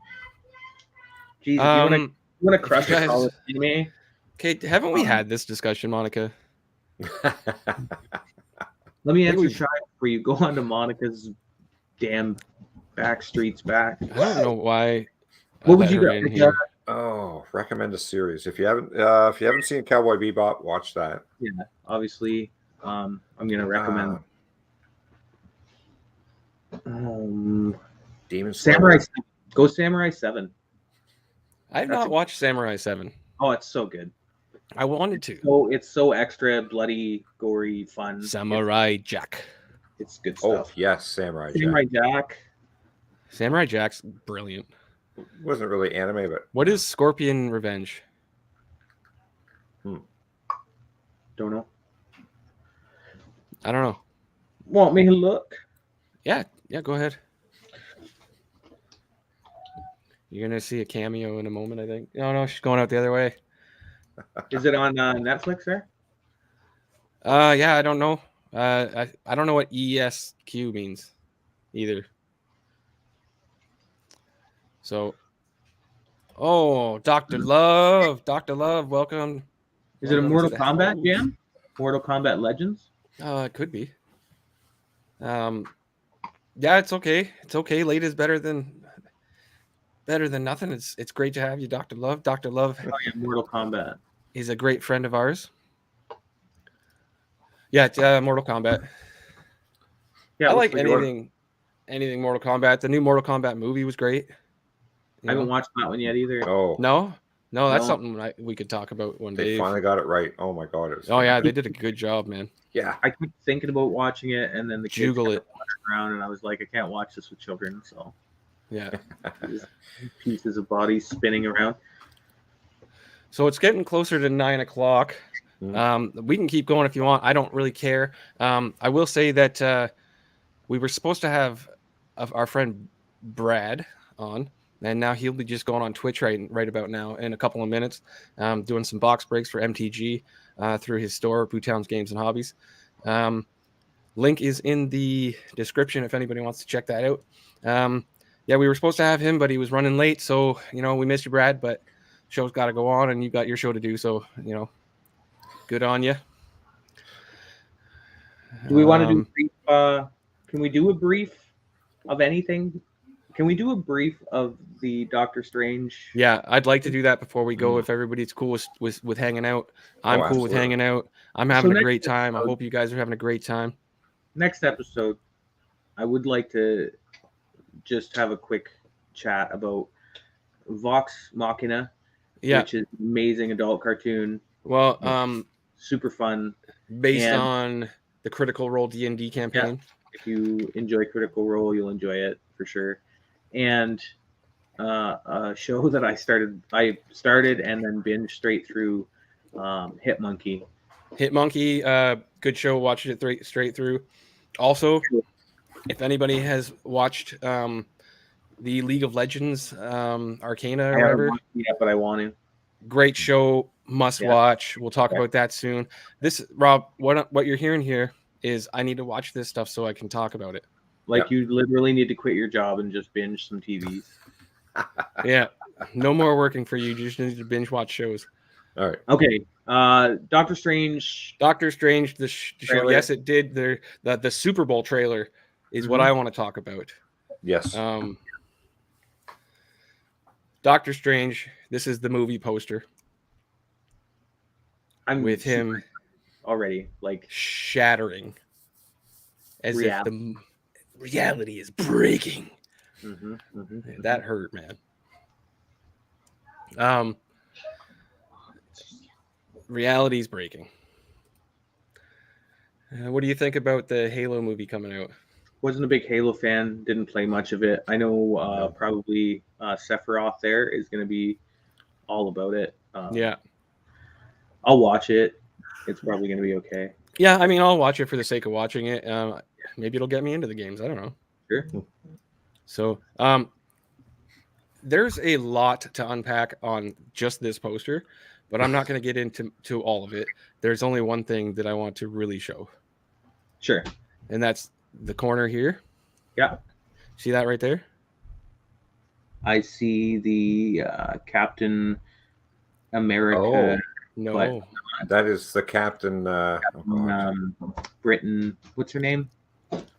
Jeez, if you want to crush a solid anime. Okay, haven't we had this discussion, Monica? Let me answer Shy before you go on to Monica's damn Backstreet's Back. I don't know why. What would you go? Oh, recommend a series. If you haven't seen Cowboy Bebop, watch that. Yeah, obviously. I'm gonna recommend Demon Samurai 7. Go Samurai 7. I've not watched Samurai 7. Oh, it's so good. I wanted to. It's so extra bloody, gory, fun. Samurai Jack. It's good stuff. Oh yes, Samurai Jack. Samurai Jack's brilliant. Wasn't really anime, but what is Scorpion Revenge? Don't know. I don't know. Want me to look? Yeah, go ahead. You're gonna see a cameo in a moment, I think. No, she's going out the other way. Is it on Netflix there? Yeah, I don't know. I don't know what ESQ means either. So, oh, Dr. Love, welcome. Is it a Welcome Mortal to the Kombat house. jam? Mortal Kombat Legends? It could be. Yeah, it's okay. It's okay. Late is better than nothing. It's great to have you, Dr. Love. Dr. Love Oh yeah, Mortal Kombat. is a great friend of ours. Yeah, it's, Mortal Kombat. Yeah, I it looks like like anything Mortal Kombat. The new Mortal Kombat movie was great. I haven't watched that one yet either. Oh, No, that's No. something we could talk about one they day. finally got it right. Oh my god, it was Oh yeah, they did a good job, man. yeah. I kept thinking about watching it, and then the kids Juggle kept it. wandering around, and I was like, I can't watch this with children. So Yeah. pieces of bodies spinning around. So it's getting closer to 9:00. Mhm. We can keep going if you want. I don't really care. I will say that we were supposed to have our friend Brad on, and now he'll be just going on Twitch right about now in a couple of minutes, doing some box breaks for MTG through his store, Bootown's Games and Hobbies. Link is in the description if anybody wants to check that out. Yeah, we were supposed to have him, but he was running late, so we missed you, Brad. But show's got to go on, and you got your show to do, so good on you. Do we want to do a brief? Can we do a brief of anything? Can we do a brief of the Doctor Strange? Yeah, I'd like to do that before we go. If everybody's cool with hanging out, I'm cool with absolutely. hanging out. I'm having a next great time. I episode- hope you guys are having a great time. Next episode, I would like to just have a quick chat about Vox Machina, Yeah. which is an amazing adult cartoon, Well, super fun. based And- on the Critical Role D&D campaign. If you enjoy Critical Role, you'll enjoy it for sure. And a show that I started and then binged straight through, Hit Monkey. Hit Monkey, good show. Watched it straight through. Also, if anybody has watched the League of Legends Arcana or I haven't whatever, watched it yet, but I want to. great show, must Yeah. watch. We'll talk about that soon. This, Rob, what you're hearing here is I need to watch this stuff so I can talk about it. Like you literally need to quit your job and just binge some TV. Yeah, no more working for you. You just need to binge watch shows. All right. Okay, Doctor Strange. Doctor Strange, the show. Trailer. Yes, it did. The Super Bowl trailer is what I want to talk about. Yes. Doctor Strange. This is the movie poster. I'm with him already like shattering, as if the reality is breaking. That hurt, man. Reality's breaking. What do you think about the Halo movie coming out? Wasn't a big Halo fan. Didn't play much of it. I know probably Sephiroth there is going to be all about it. Yeah, I'll watch it. It's probably going to be okay. Yeah, I mean, I'll watch it for the sake of watching it. Maybe it'll get me into the games. I don't know. Sure. So, there's a lot to unpack on just this poster, but I'm not going to get into all of it. There's only one thing that I want to really show. Sure. And that's the corner here. Yeah. See that right there? I see the Captain America. Oh, no. That is the Captain. Britain. What's her name?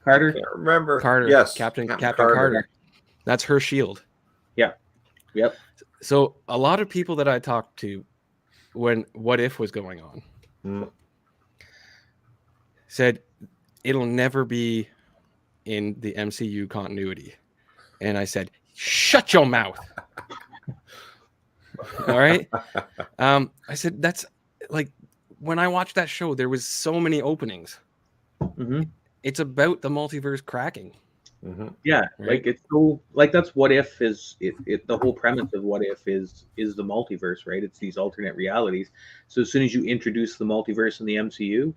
Carter. Can't remember. Carter. Yes. Captain Carter. That's her shield. Yeah. Yep. So a lot of people that I talked to when What If was going on said it'll never be in the MCU continuity. And I said, shut your mouth. All right. I said, that's like, when I watched that show, there was so many openings. It's about the multiverse cracking. Yeah, Right? like it's so like that's What If is it the whole premise of What If is the multiverse, right? It's these alternate realities. So as soon as you introduce the multiverse in the MCU,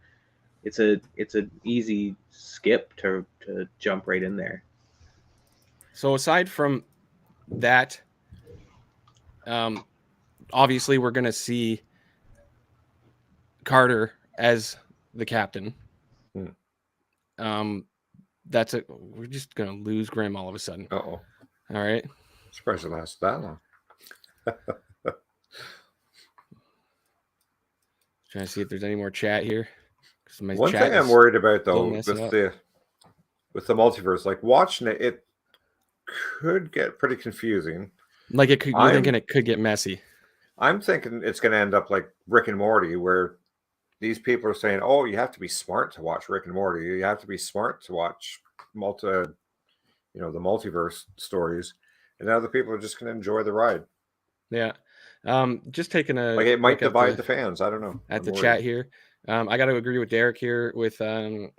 it's an easy skip to jump right in there. So aside from that, obviously we're going to see Carter as the captain. Hmm. We're just gonna lose Grim all of a sudden. Uh-oh. All right. Surprised it lasted that long. Trying to see if there's any more chat here. One thing I'm worried about still though messing with the multiverse, like watching it could get pretty confusing. Like you're thinking it could get messy. I'm thinking it's going to end up like Rick and Morty, where these people are saying, "Oh, you have to be smart to watch Rick and Morty. You have to be smart to watch the multiverse stories," and other people are just going to enjoy the ride. Yeah. Just taking a Like it might look at divide the fans. I don't know. At I'm the worried. chat here. I got to agree with Derek here with the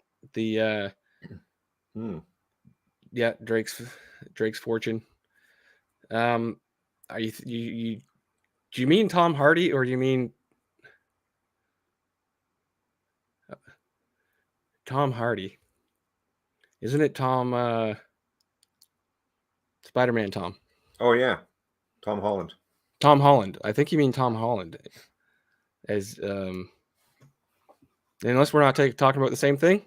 Drake's Fortune. Are you do you mean Tom Hardy or do you mean Tom Hardy? Isn't it Tom Spider-Man Tom? Oh yeah, Tom Holland. Tom Holland. I think you mean Tom Holland. As unless we're not talking about the same thing.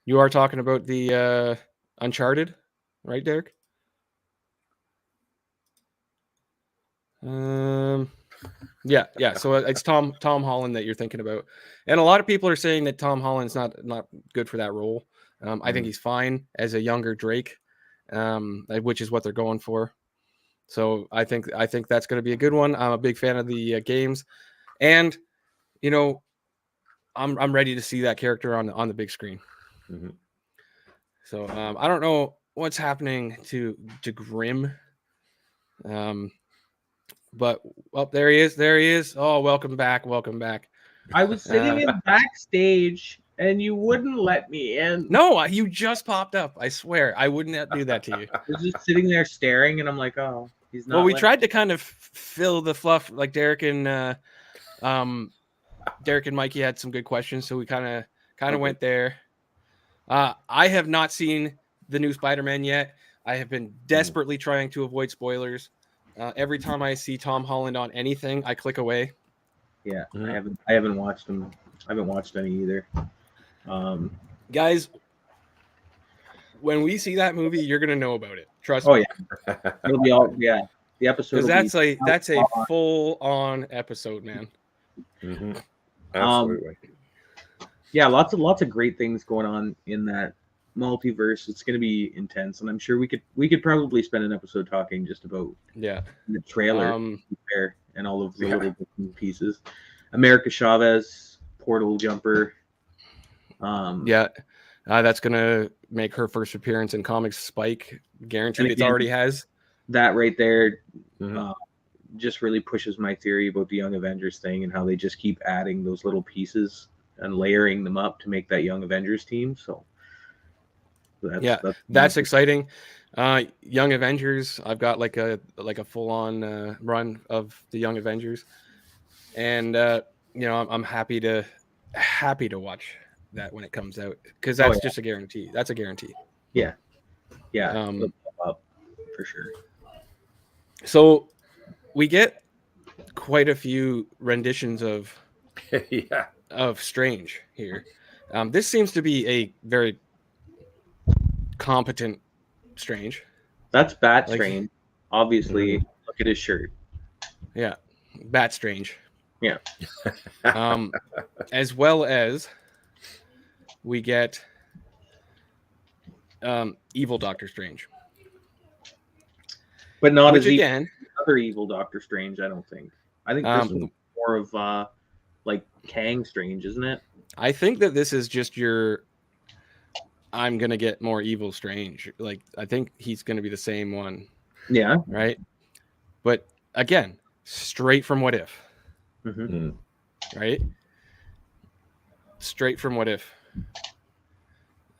You are talking about the Uncharted, right, Derek? Yeah. So it's Tom Holland that you're thinking about, and a lot of people are saying that Tom Holland's not good for that role. I think he's fine as a younger Drake, which is what they're going for. So I think that's going to be a good one. I'm a big fan of the games, and I'm ready to see that character on the big screen. Mm-hmm. So I don't know what's happening to Grim. But there he is. Oh, welcome back. I was sitting in backstage and you wouldn't let me in. No, you just popped up. I swear I wouldn't do that to you. I was just sitting there staring and I'm like, oh, he's not. Well, we tried to kind of fill the fluff, like Derek and Mikey had some good questions, so we kind of went there. I have not seen the new Spider-Man yet. I have been desperately trying to avoid spoilers. Every time I see Tom Holland on anything, I click away. Yeah, I haven't watched them. I haven't watched any either. Guys, when we see that movie, you're gonna know about it. Trust me. Oh yeah, it'll be all the episode. Because that's a full on episode, man. Mm-hmm. Absolutely. Yeah, lots of great things going on in that multiverse. It's going to be intense, and I'm sure we could probably spend an episode talking just about the trailer and all of the little bits and pieces. America Chavez, portal jumper. That's gonna make her first appearance in Comics Spike. Guaranteed, it already has. That right there just really pushes my theory about the Young Avengers thing and how they just keep adding those little pieces and layering them up to make that Young Avengers team. So that's exciting. Young Avengers, I've got like a full on run of the Young Avengers, and I'm happy to watch that when it comes out, because that's just a guarantee. That's a guarantee. Yeah. For sure. So we get quite a few renditions of Strange here. This seems to be a very competent Strange. That's Bat Strange. Obviously, look at his shirt. Yeah, Bat Strange. Yeah. As well as we get evil Doctor Strange. But not as again other evil Doctor Strange, I don't think. I think this is more of like Kang Strange, isn't it? I think that this is just I'm gonna get more evil Strange. Like, I think he's gonna be the same one. Yeah. Right. But again, straight from What If. Mm-hmm. Right. Straight from What If.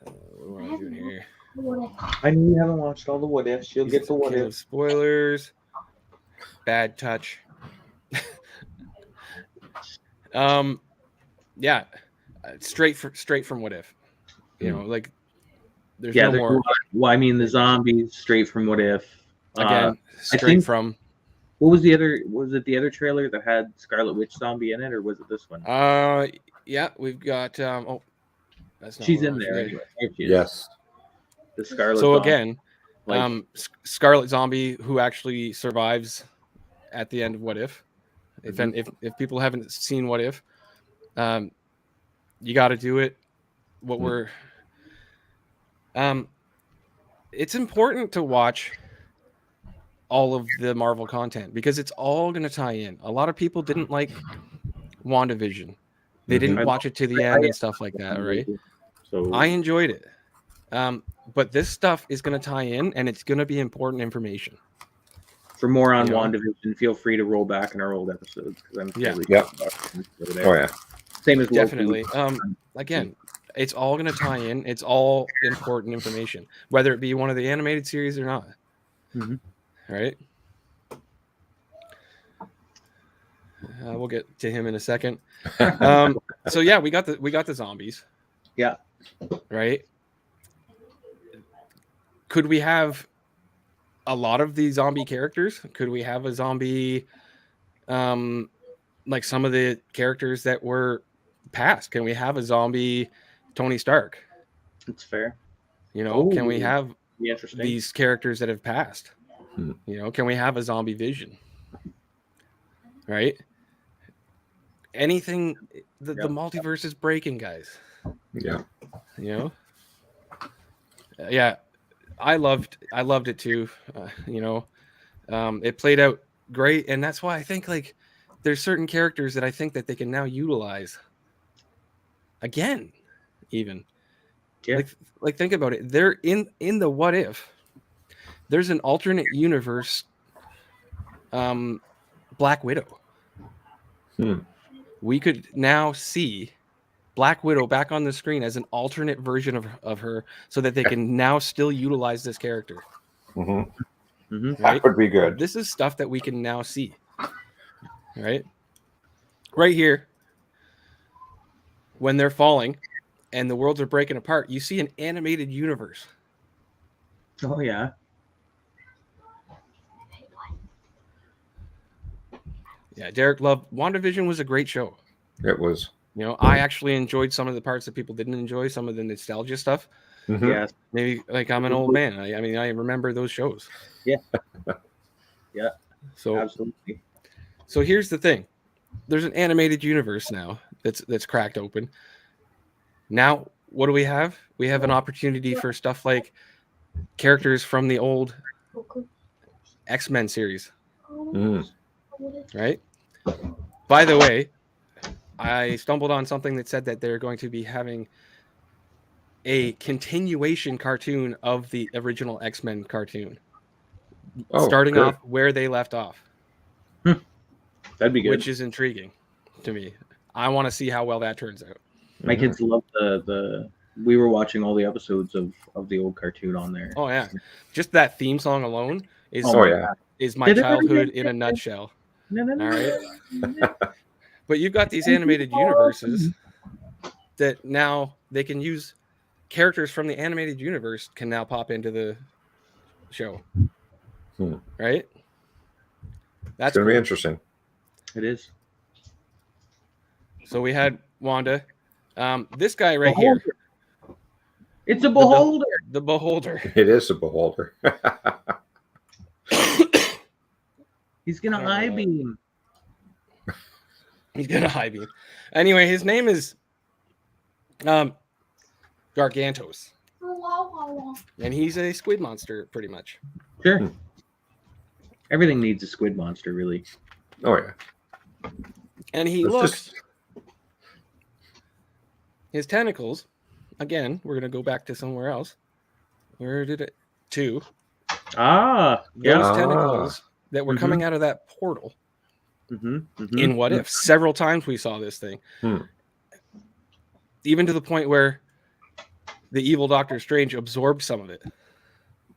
What am I doing here? I know you haven't watched all the What Ifs. You'll get the What If. Spoilers. Bad touch. Straight from What If. Like there's no more. Well, I mean, the zombies straight from What If. Again, straight from. What was the other? Was it the other trailer that had Scarlet Witch zombie in it, or was it this one? Yeah, we've got oh, that's not She's what I in was there reading. anyway. There she is. Yes. The Scarlet. So zombie. again, Like- Scarlet Zombie, who actually survives at the end of What If. If people haven't seen What If, you got to do it. What we're it's important to watch all of the Marvel content because it's all going to tie in. A lot of people didn't like WandaVision. They didn't watch it to the end and stuff like that, right? So I enjoyed it. But this stuff is going to tie in and it's going to be important information. for more on You know? WandaVision, feel free to roll back in our old episodes because I'm fairly Yeah. talking about it over there. Oh yeah. Same as Loki. Definitely. Again, it's all going to tie in. It's all important information, whether it be one of the animated series or not. Mhm. Right? We'll get to him in a second. So yeah, we got the zombies. Yeah. Right. Could we have a lot of these zombie characters? Could we have a zombie, like some of the characters that were past? Can we have a zombie Tony Stark? It's fair. You know, can we Ooh. have Be interesting. these characters that have passed? You know, can we have a zombie Vision? Right? Anything, the multiverse is breaking, guys. Yeah. You know? Yeah. I loved it too. You know, it played out great. And that's why I think like there's certain characters that I think that they can now utilize again, even. Yeah. Like think about it. They're in the What If. There's an alternate universe Black Widow. We could now see Black Widow back on the screen as an alternate version of her so that they can now still utilize this character. Mhm. Mhm. Right? That would be good. This is stuff that we can now see. Right here, when they're falling and the worlds are breaking apart, you see an animated universe. Oh yeah. Yeah, Derek loved WandaVision. Was a great show. It was. You know, I actually enjoyed some of the parts that people didn't enjoy, some of the nostalgia stuff. Mhm. Yeah. Maybe like I'm an old man. I mean, I remember those shows. Yeah. Yeah. So Absolutely. So here's the thing. There's an animated universe now that's cracked open. Now, what do we have? We have an opportunity for stuff like characters from the old X-Men series, right? By the way, I stumbled on something that said that they're going to be having a continuation cartoon of the original X-Men cartoon, starting good. off where they left off. That'd be good. Which is intriguing to me. I want to see how well that turns out. My kids love the. We were watching all the episodes of the old cartoon on there. Oh yeah, just that theme song alone is is my Did it childhood really- in a nutshell. No. All right. But you've got these animated universes that now they can use characters from the animated universe can now pop into the show. Right? That's It's going to be cool. interesting. It is. So we had Wanda. This guy right here. It's a beholder. The Beholder. It is a beholder. He's gonna eye beam. He's gonna high beam. Anyway, his name is Gargantos. And he's a squid monster, pretty much. Sure. Everything needs a squid monster, really. Oh yeah. And he It's looks just- his tentacles. Again, we're gonna go back to somewhere else. Where did it? Two. Ah, yeah. Those tentacles that were coming out of that portal in What If. Several times we saw this thing. Even to the point where the evil Doctor Strange absorbed some of it.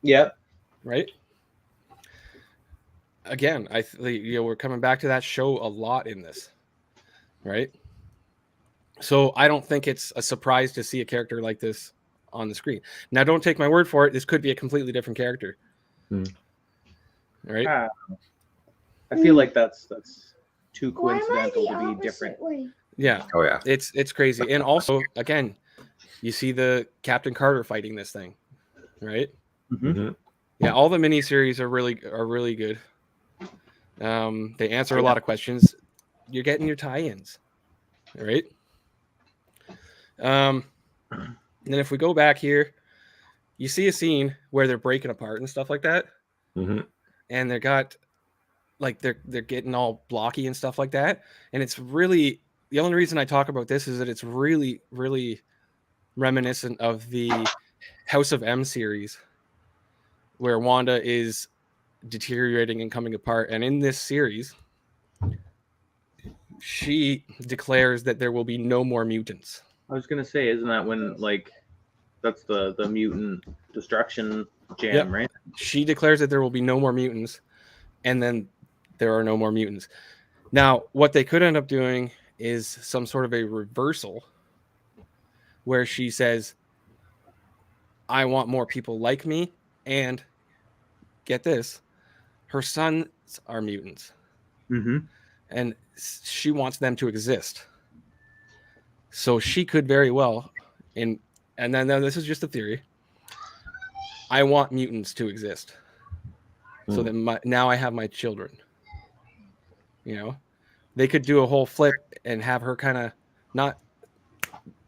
Yep. Right? Again, we're coming back to that show a lot in this. Right? So I don't think it's a surprise to see a character like this on the screen. Now, don't take my word for it. This could be a completely different character. Right? I feel like that's too Why am I coincidental the to be opposite different. way? Yeah, Oh yeah. it's crazy. And also, again, you see the Captain Carter fighting this thing, right? Mhm. hmm Yeah, all the miniseries are really good. They answer a lot of questions. You're getting your tie-ins, right? And then if we go back here, you see a scene where they're breaking apart and stuff like that, hmm and they got like they're getting all blocky and stuff like that. And it's really, the only reason I talk about this is that it's really reminiscent of the House of M series, where Wanda is deteriorating and coming apart. And in this series, she declares that there will be no more mutants. I was gonna say, isn't that when like that's the mutant destruction jam, Yep. right? She declares that there will be no more mutants, and then there are no more mutants. Now, what they could end up doing is some sort of a reversal where she says, I want more people like me, and get this, her sons are mutants, Mm-hmm. and she wants them to exist. So she could very well, and then this is just a theory, I want mutants to exist. So that now I have my children. You know, they could do a whole flip and have her kind of not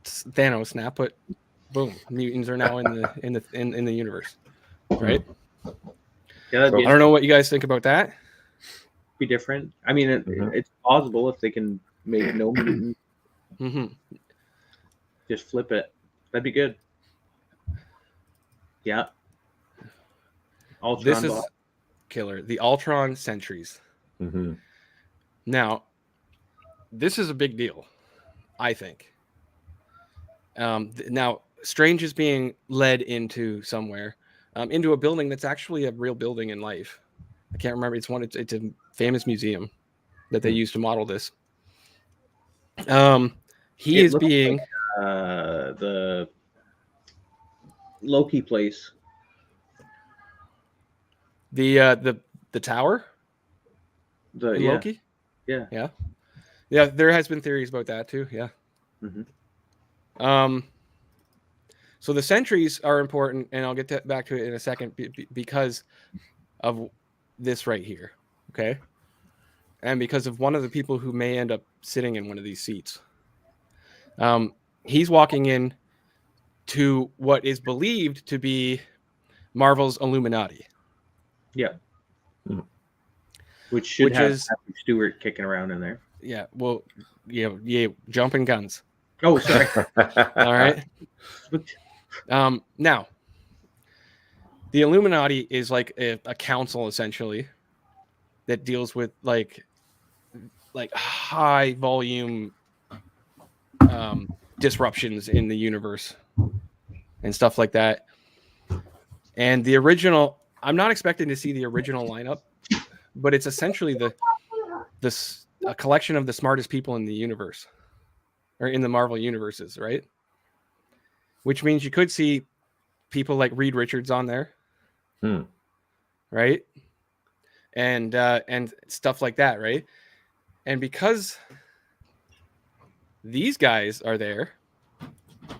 Thanos snap, but boom, mutants are now in the universe, right? Yeah, that'd So- be, I don't know what you guys think about that. be different. I mean, Mhm. it's plausible if they can make no mutant, Mm-hmm. just flip it. That'd be good. Yeah. Ultron This is bot. killer. The Ultron Sentries. hmm Now, this is a big deal, I think. Now, Strange is being led into somewhere, into a building that's actually a real building in life. I can't remember. It's a famous museum that they used to model this. He It is looks being the Loki place. the tower The in yeah. Loki. Yeah. Yeah. There has been theories about that too. Yeah. Mhm. So the sentries are important, and I'll get back to it in a second because of this right here, okay? And because of one of the people who may end up sitting in one of these seats. He's walking in to what is believed to be Marvel's Illuminati. Yeah. Mhm. Which should Which have is- Patrick Stewart kicking around in there. Yeah, well, yeah, jumping guns. Oh, sorry. All right. Now, the Illuminati is like a council essentially that deals with like high volume disruptions in the universe and stuff like that. And the original, I'm not expecting to see the original lineup, but it's essentially a collection of the smartest people in the universe or in the Marvel universes, right? Which means you could see people like Reed Richards on there, right? And stuff like that, right? And because these guys are there,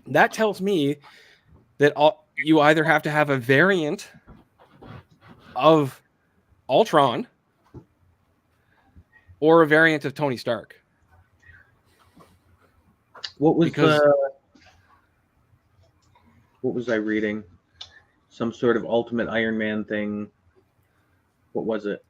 that tells me that you either have to have a variant of Ultron or a variant of Tony Stark. What was Because- what was I reading? Some sort of Ultimate Iron Man thing. What was it?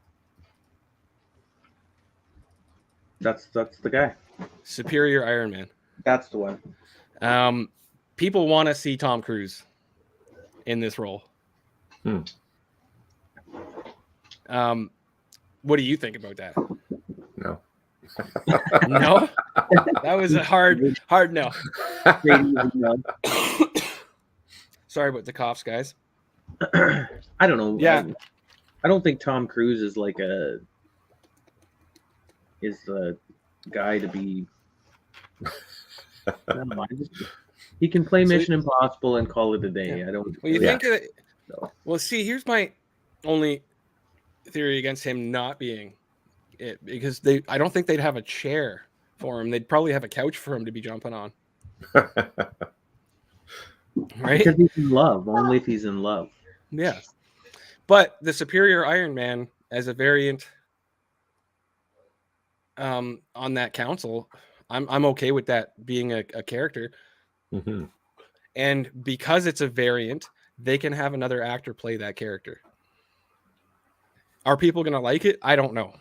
That's the guy. Superior Iron Man. That's the one. People want to see Tom Cruise in this role. What do you think about that? No. No? That was a hard no. Sorry about the coughs, guys. I don't know. Yeah. I don't think Tom Cruise is the guy to be. I don't know, he can play Mission Impossible and call it a day. I don't. Well, you Yeah. think that? No. Well, see, here's my only theory against him not being it because I don't think they'd have a chair for him. They'd probably have a couch for him to be jumping on. Right? Because he's in love. Only if he's in love. Yeah. But the Superior Iron Man as a variant on that council, I'm okay with that being a character. Mm-hmm. And because it's a variant, they can have another actor play that character. Are people going to like it? I don't know.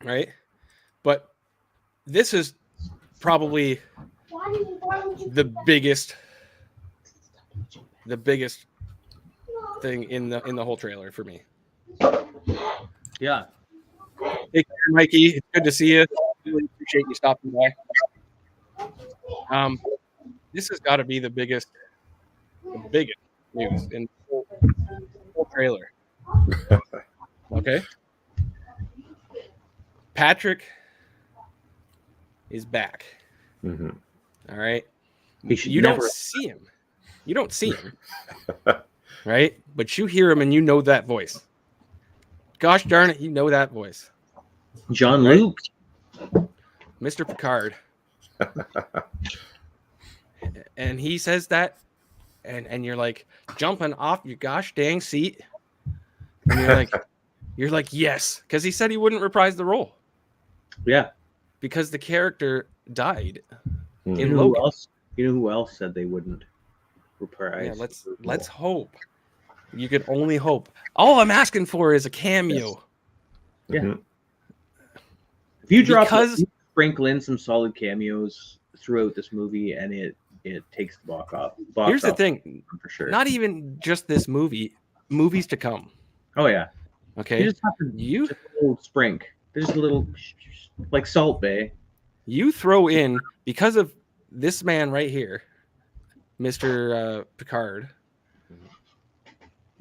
Right? But this is probably the biggest thing in the whole trailer for me. Yeah. Hey, Mikey, it's good to see you. Really appreciate you stopping by. This has got to be the biggest news in the whole trailer. Okay. Patrick is back. Mm-hmm. All right. You don't see him. You don't see him. Right? But you hear him and you know that voice. Gosh darn it, you know that voice. John Right? Luke. Mr. Picard. And he says that, and you're like jumping off your gosh dang seat. And you're like, yes, because he said he wouldn't reprise the role. Yeah. Because the character died Mm-hmm. in Logan. You know who else said they wouldn't reprise? Yeah, let's hope. You could only hope. All I'm asking for is a cameo. Yeah. Mm-hmm. If you you sprinkle in some solid cameos throughout this movie, and it takes the box off. Here's the thing, for sure. not even just this movie, movies to come. Oh yeah. Okay. You just have to just a little sprink. There's a little like Salt Bay. You throw in, because of this man right here, Mr. Picard.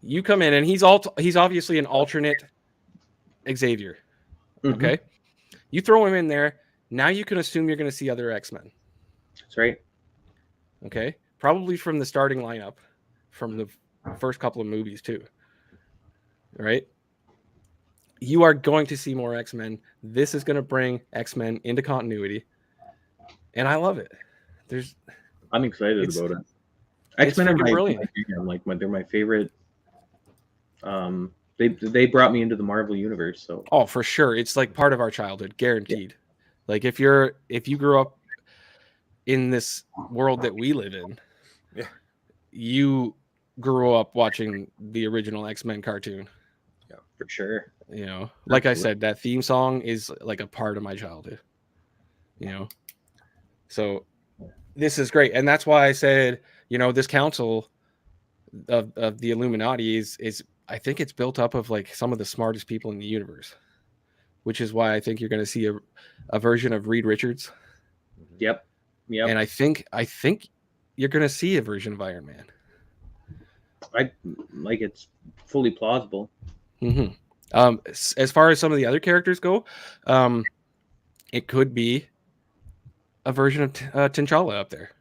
You come in and he's obviously an alternate Xavier. Mhm. Okay. You throw him in there. Now you can assume you're going to see other X-Men. That's right. Okay. Probably from the starting lineup from the first couple of movies too. Right. You are going to see more X-Men. This is going to bring X-Men into continuity. And I love it. I'm excited about it. It's X-Men are freaking brilliant. they're my favorite. They brought me into the Marvel universe, so Oh, for sure. It's like part of our childhood, guaranteed. Yeah. Like if you grew up in this world that we live in, yeah, you grew up watching the original X-Men cartoon. Yeah, for sure. You know, like I said, that theme song is like a part of my childhood. You know, so this is great, and that's why I said, you know, this council of the Illuminati is I think it's built up of like some of the smartest people in the universe, which is why I think you're going to see a version of Reed Richards. Yep. And I think you're going to see a version of Iron Man. It's fully plausible. Mm-hmm. As far as some of the other characters go, it could be a version of T'Challa up there.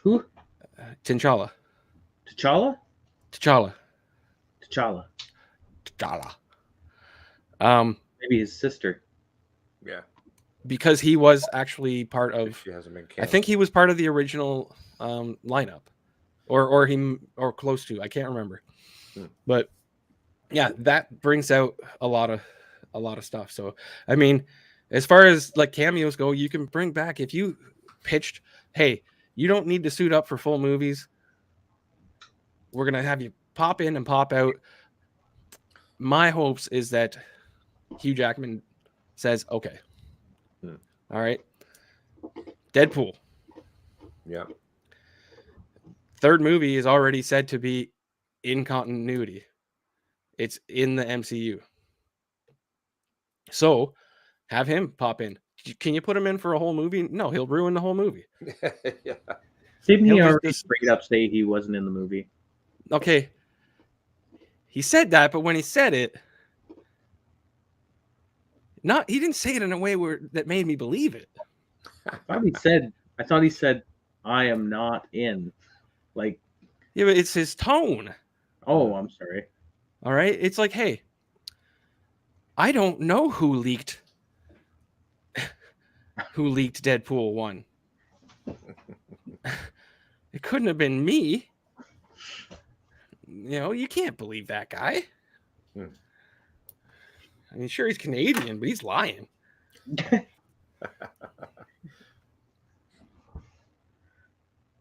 Who? T'Challa. T'Challa. T'Challa. T'Challa. T'Challa. Maybe his sister. Yeah. Because he was actually part of. She hasn't been I think he was part of the original lineup, or close to. I can't remember. But yeah, that brings out a lot of stuff. So I mean, as far as like cameos go, you can bring back, if you pitched, hey, you don't need to suit up for full movies. We're gonna have you pop in and pop out. My hopes is that Hugh Jackman says, okay. All right. Deadpool. Yeah. Third movie is already said to be in continuity. It's in the MCU. So have him pop in. Can you put him in for a whole movie? No, he'll ruin the whole movie. Yeah. Didn't he already straight up say he wasn't in the movie? Okay. He said that, but when he said it, he didn't say it in a way that made me believe it. I thought he said, I am not in. Like, yeah, but it's his tone. Oh, I'm sorry. All right. It's like, hey, I don't know who leaked Deadpool 1. It couldn't have been me. You know, you can't believe that guy. Hmm. I mean, sure, he's Canadian, but he's lying.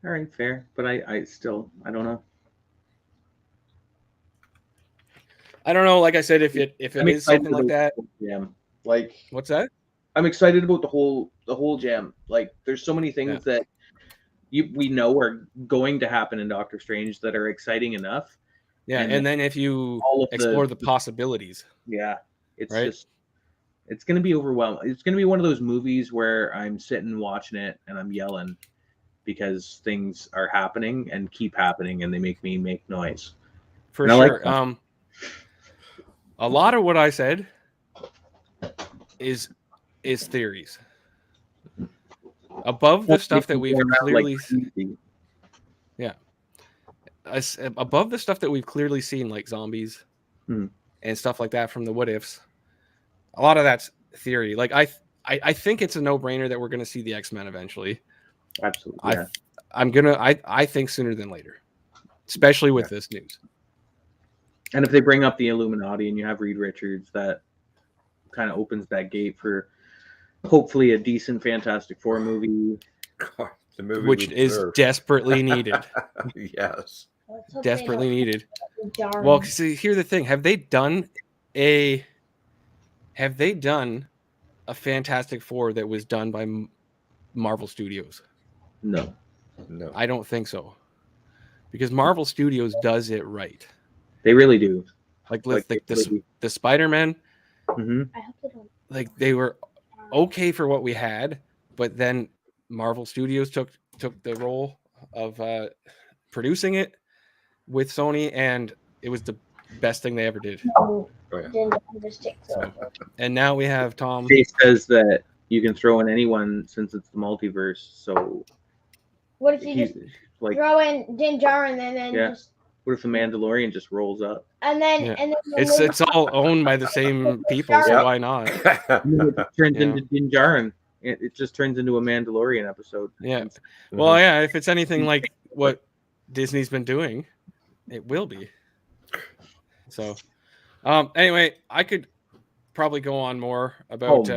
All right, fair. But I still, I don't know. I don't know. Like I said, if it is something like that, jam. Like, what's that? I'm excited about the whole jam. Like, there's so many things that we know are going to happen in Doctor Strange that are exciting enough. Yeah, and then if you explore the possibilities, it's right? just, it's going to be overwhelming. It's going to be one of those movies where I'm sitting watching it and I'm yelling because things are happening and keep happening and they make me make noise. For sure. Like a lot of what I said is theories. Above the stuff that we've clearly above the stuff that we've clearly seen, like zombies and stuff like that from the what ifs, a lot of that's theory. Like I think it's a no-brainer that we're going to see the X-Men eventually. Absolutely. I think sooner than later, especially with this news. And if they bring up the Illuminati and you have Reed Richards, that kind of opens that gate for hopefully a decent Fantastic Four movie. God, the movie which is desperately needed. Yes. Desperately needed. Well, see, here's the thing. Have they done a Fantastic Four that was done by Marvel Studios? No. I don't think so. Because Marvel Studios does it right. They really do. Like the Spider-Man, like they were okay for what we had, but then Marvel Studios took the role of producing it with Sony, and it was the best thing they ever did. And now we have Tom. He says that you can throw in anyone since it's the multiverse. So what if you just throw in Din Djarin and then just... What if the Mandalorian just rolls up? And then it's all owned by the same people, so why not? It turns into Din Djarin. It just turns into a Mandalorian episode. Yeah. Well, yeah. If it's anything like what Disney's been doing, it will be. So, anyway, I could probably go on more about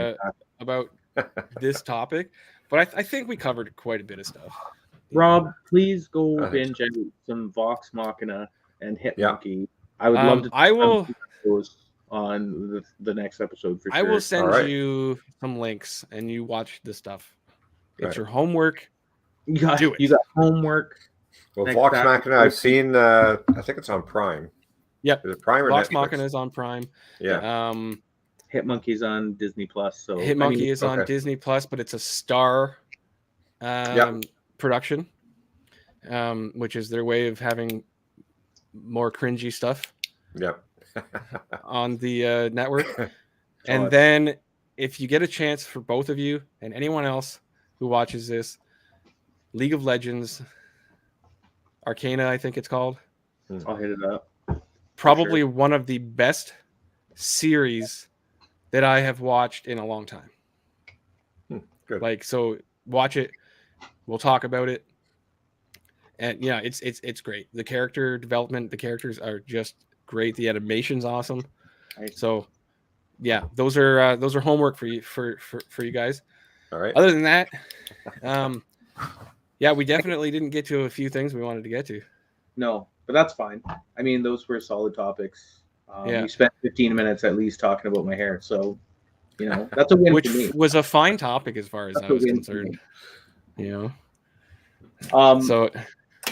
this topic, but I think we covered quite a bit of stuff. Rob, please go binge out some Vox Machina and Hit Monkey. I would love to. I will those on the next episode for sure. I will send you some links, and you watch the stuff. It's your homework. You got homework. Well, Vox Machina, I've seen. I think it's on Prime. Yep. Is it Prime or Vox Netflix? Machina is on Prime. Yeah. Hit Monkey's on Disney Plus. So Hit Monkey is on Disney Plus, but it's a Star production, which is their way of having more cringy stuff. Yep. On the network. And then if you get a chance, for both of you and anyone else who watches this, League of Legends Arcana, I think it's called. I'll hit it up. Probably one of the best series that I have watched in a long time. Good. Like, so watch it. We'll talk about it. And yeah, it's great. The character development, the characters are just great. The animation's awesome. Nice. So yeah, those are homework for you for you guys. All right. Other than that, yeah, we definitely didn't get to a few things we wanted to get to. No, but that's fine. I mean, those were solid topics. Yeah. We spent 15 minutes at least talking about my hair, so that's a win Which for me. was a fine topic as far as I was concerned. So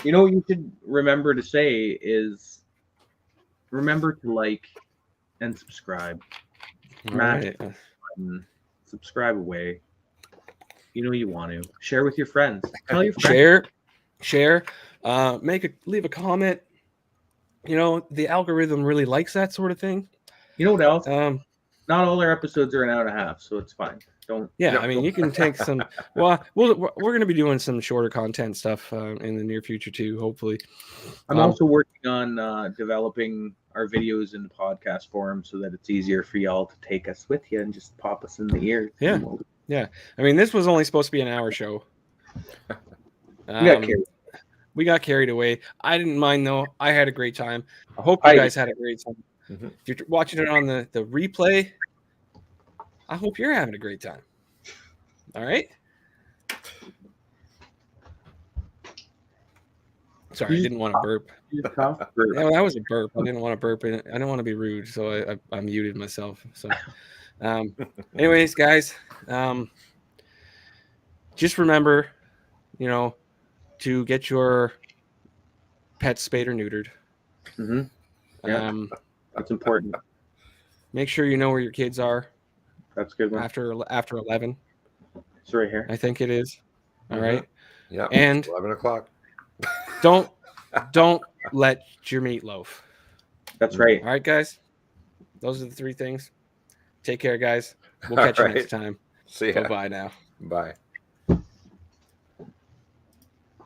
what you should remember to say is remember to like and subscribe. Right. Subscribe away. You want to share with your friends. Tell your friends. Share. Leave a comment. The algorithm really likes that sort of thing. You know what else? not all our episodes are an hour and a half, so it's fine. Don't. Yeah, No. I mean, you can take some. Well, we're going to be doing some shorter content stuff in the near future too. Hopefully, I'm also working on developing our videos in podcast form so that it's easier for y'all to take us with you and just pop us in the ears. Yeah. Yeah. I mean, this was only supposed to be an hour show. We got carried away. I didn't mind though. I had a great time. I hope you guys had a great time. Mhm. If you're watching it on the replay, I hope you're having a great time. All right. Sorry, I didn't want to burp. Yeah, Yeah, that was a burp. I didn't want to burp. I didn't want to be rude, so I muted myself. So, anyways, guys, just remember, to get your pet spayed or neutered. Mm-hmm. Yeah, that's important. Make sure you know where your kids are. That's a good one. After 11. It's right here. I think it is. All right. Yeah. And 11 o'clock. Don't let your meat loaf. That's right. All right, guys. Those are the 3 things. Take care, guys. We'll catch you next time. See ya. Bye-bye now. Bye.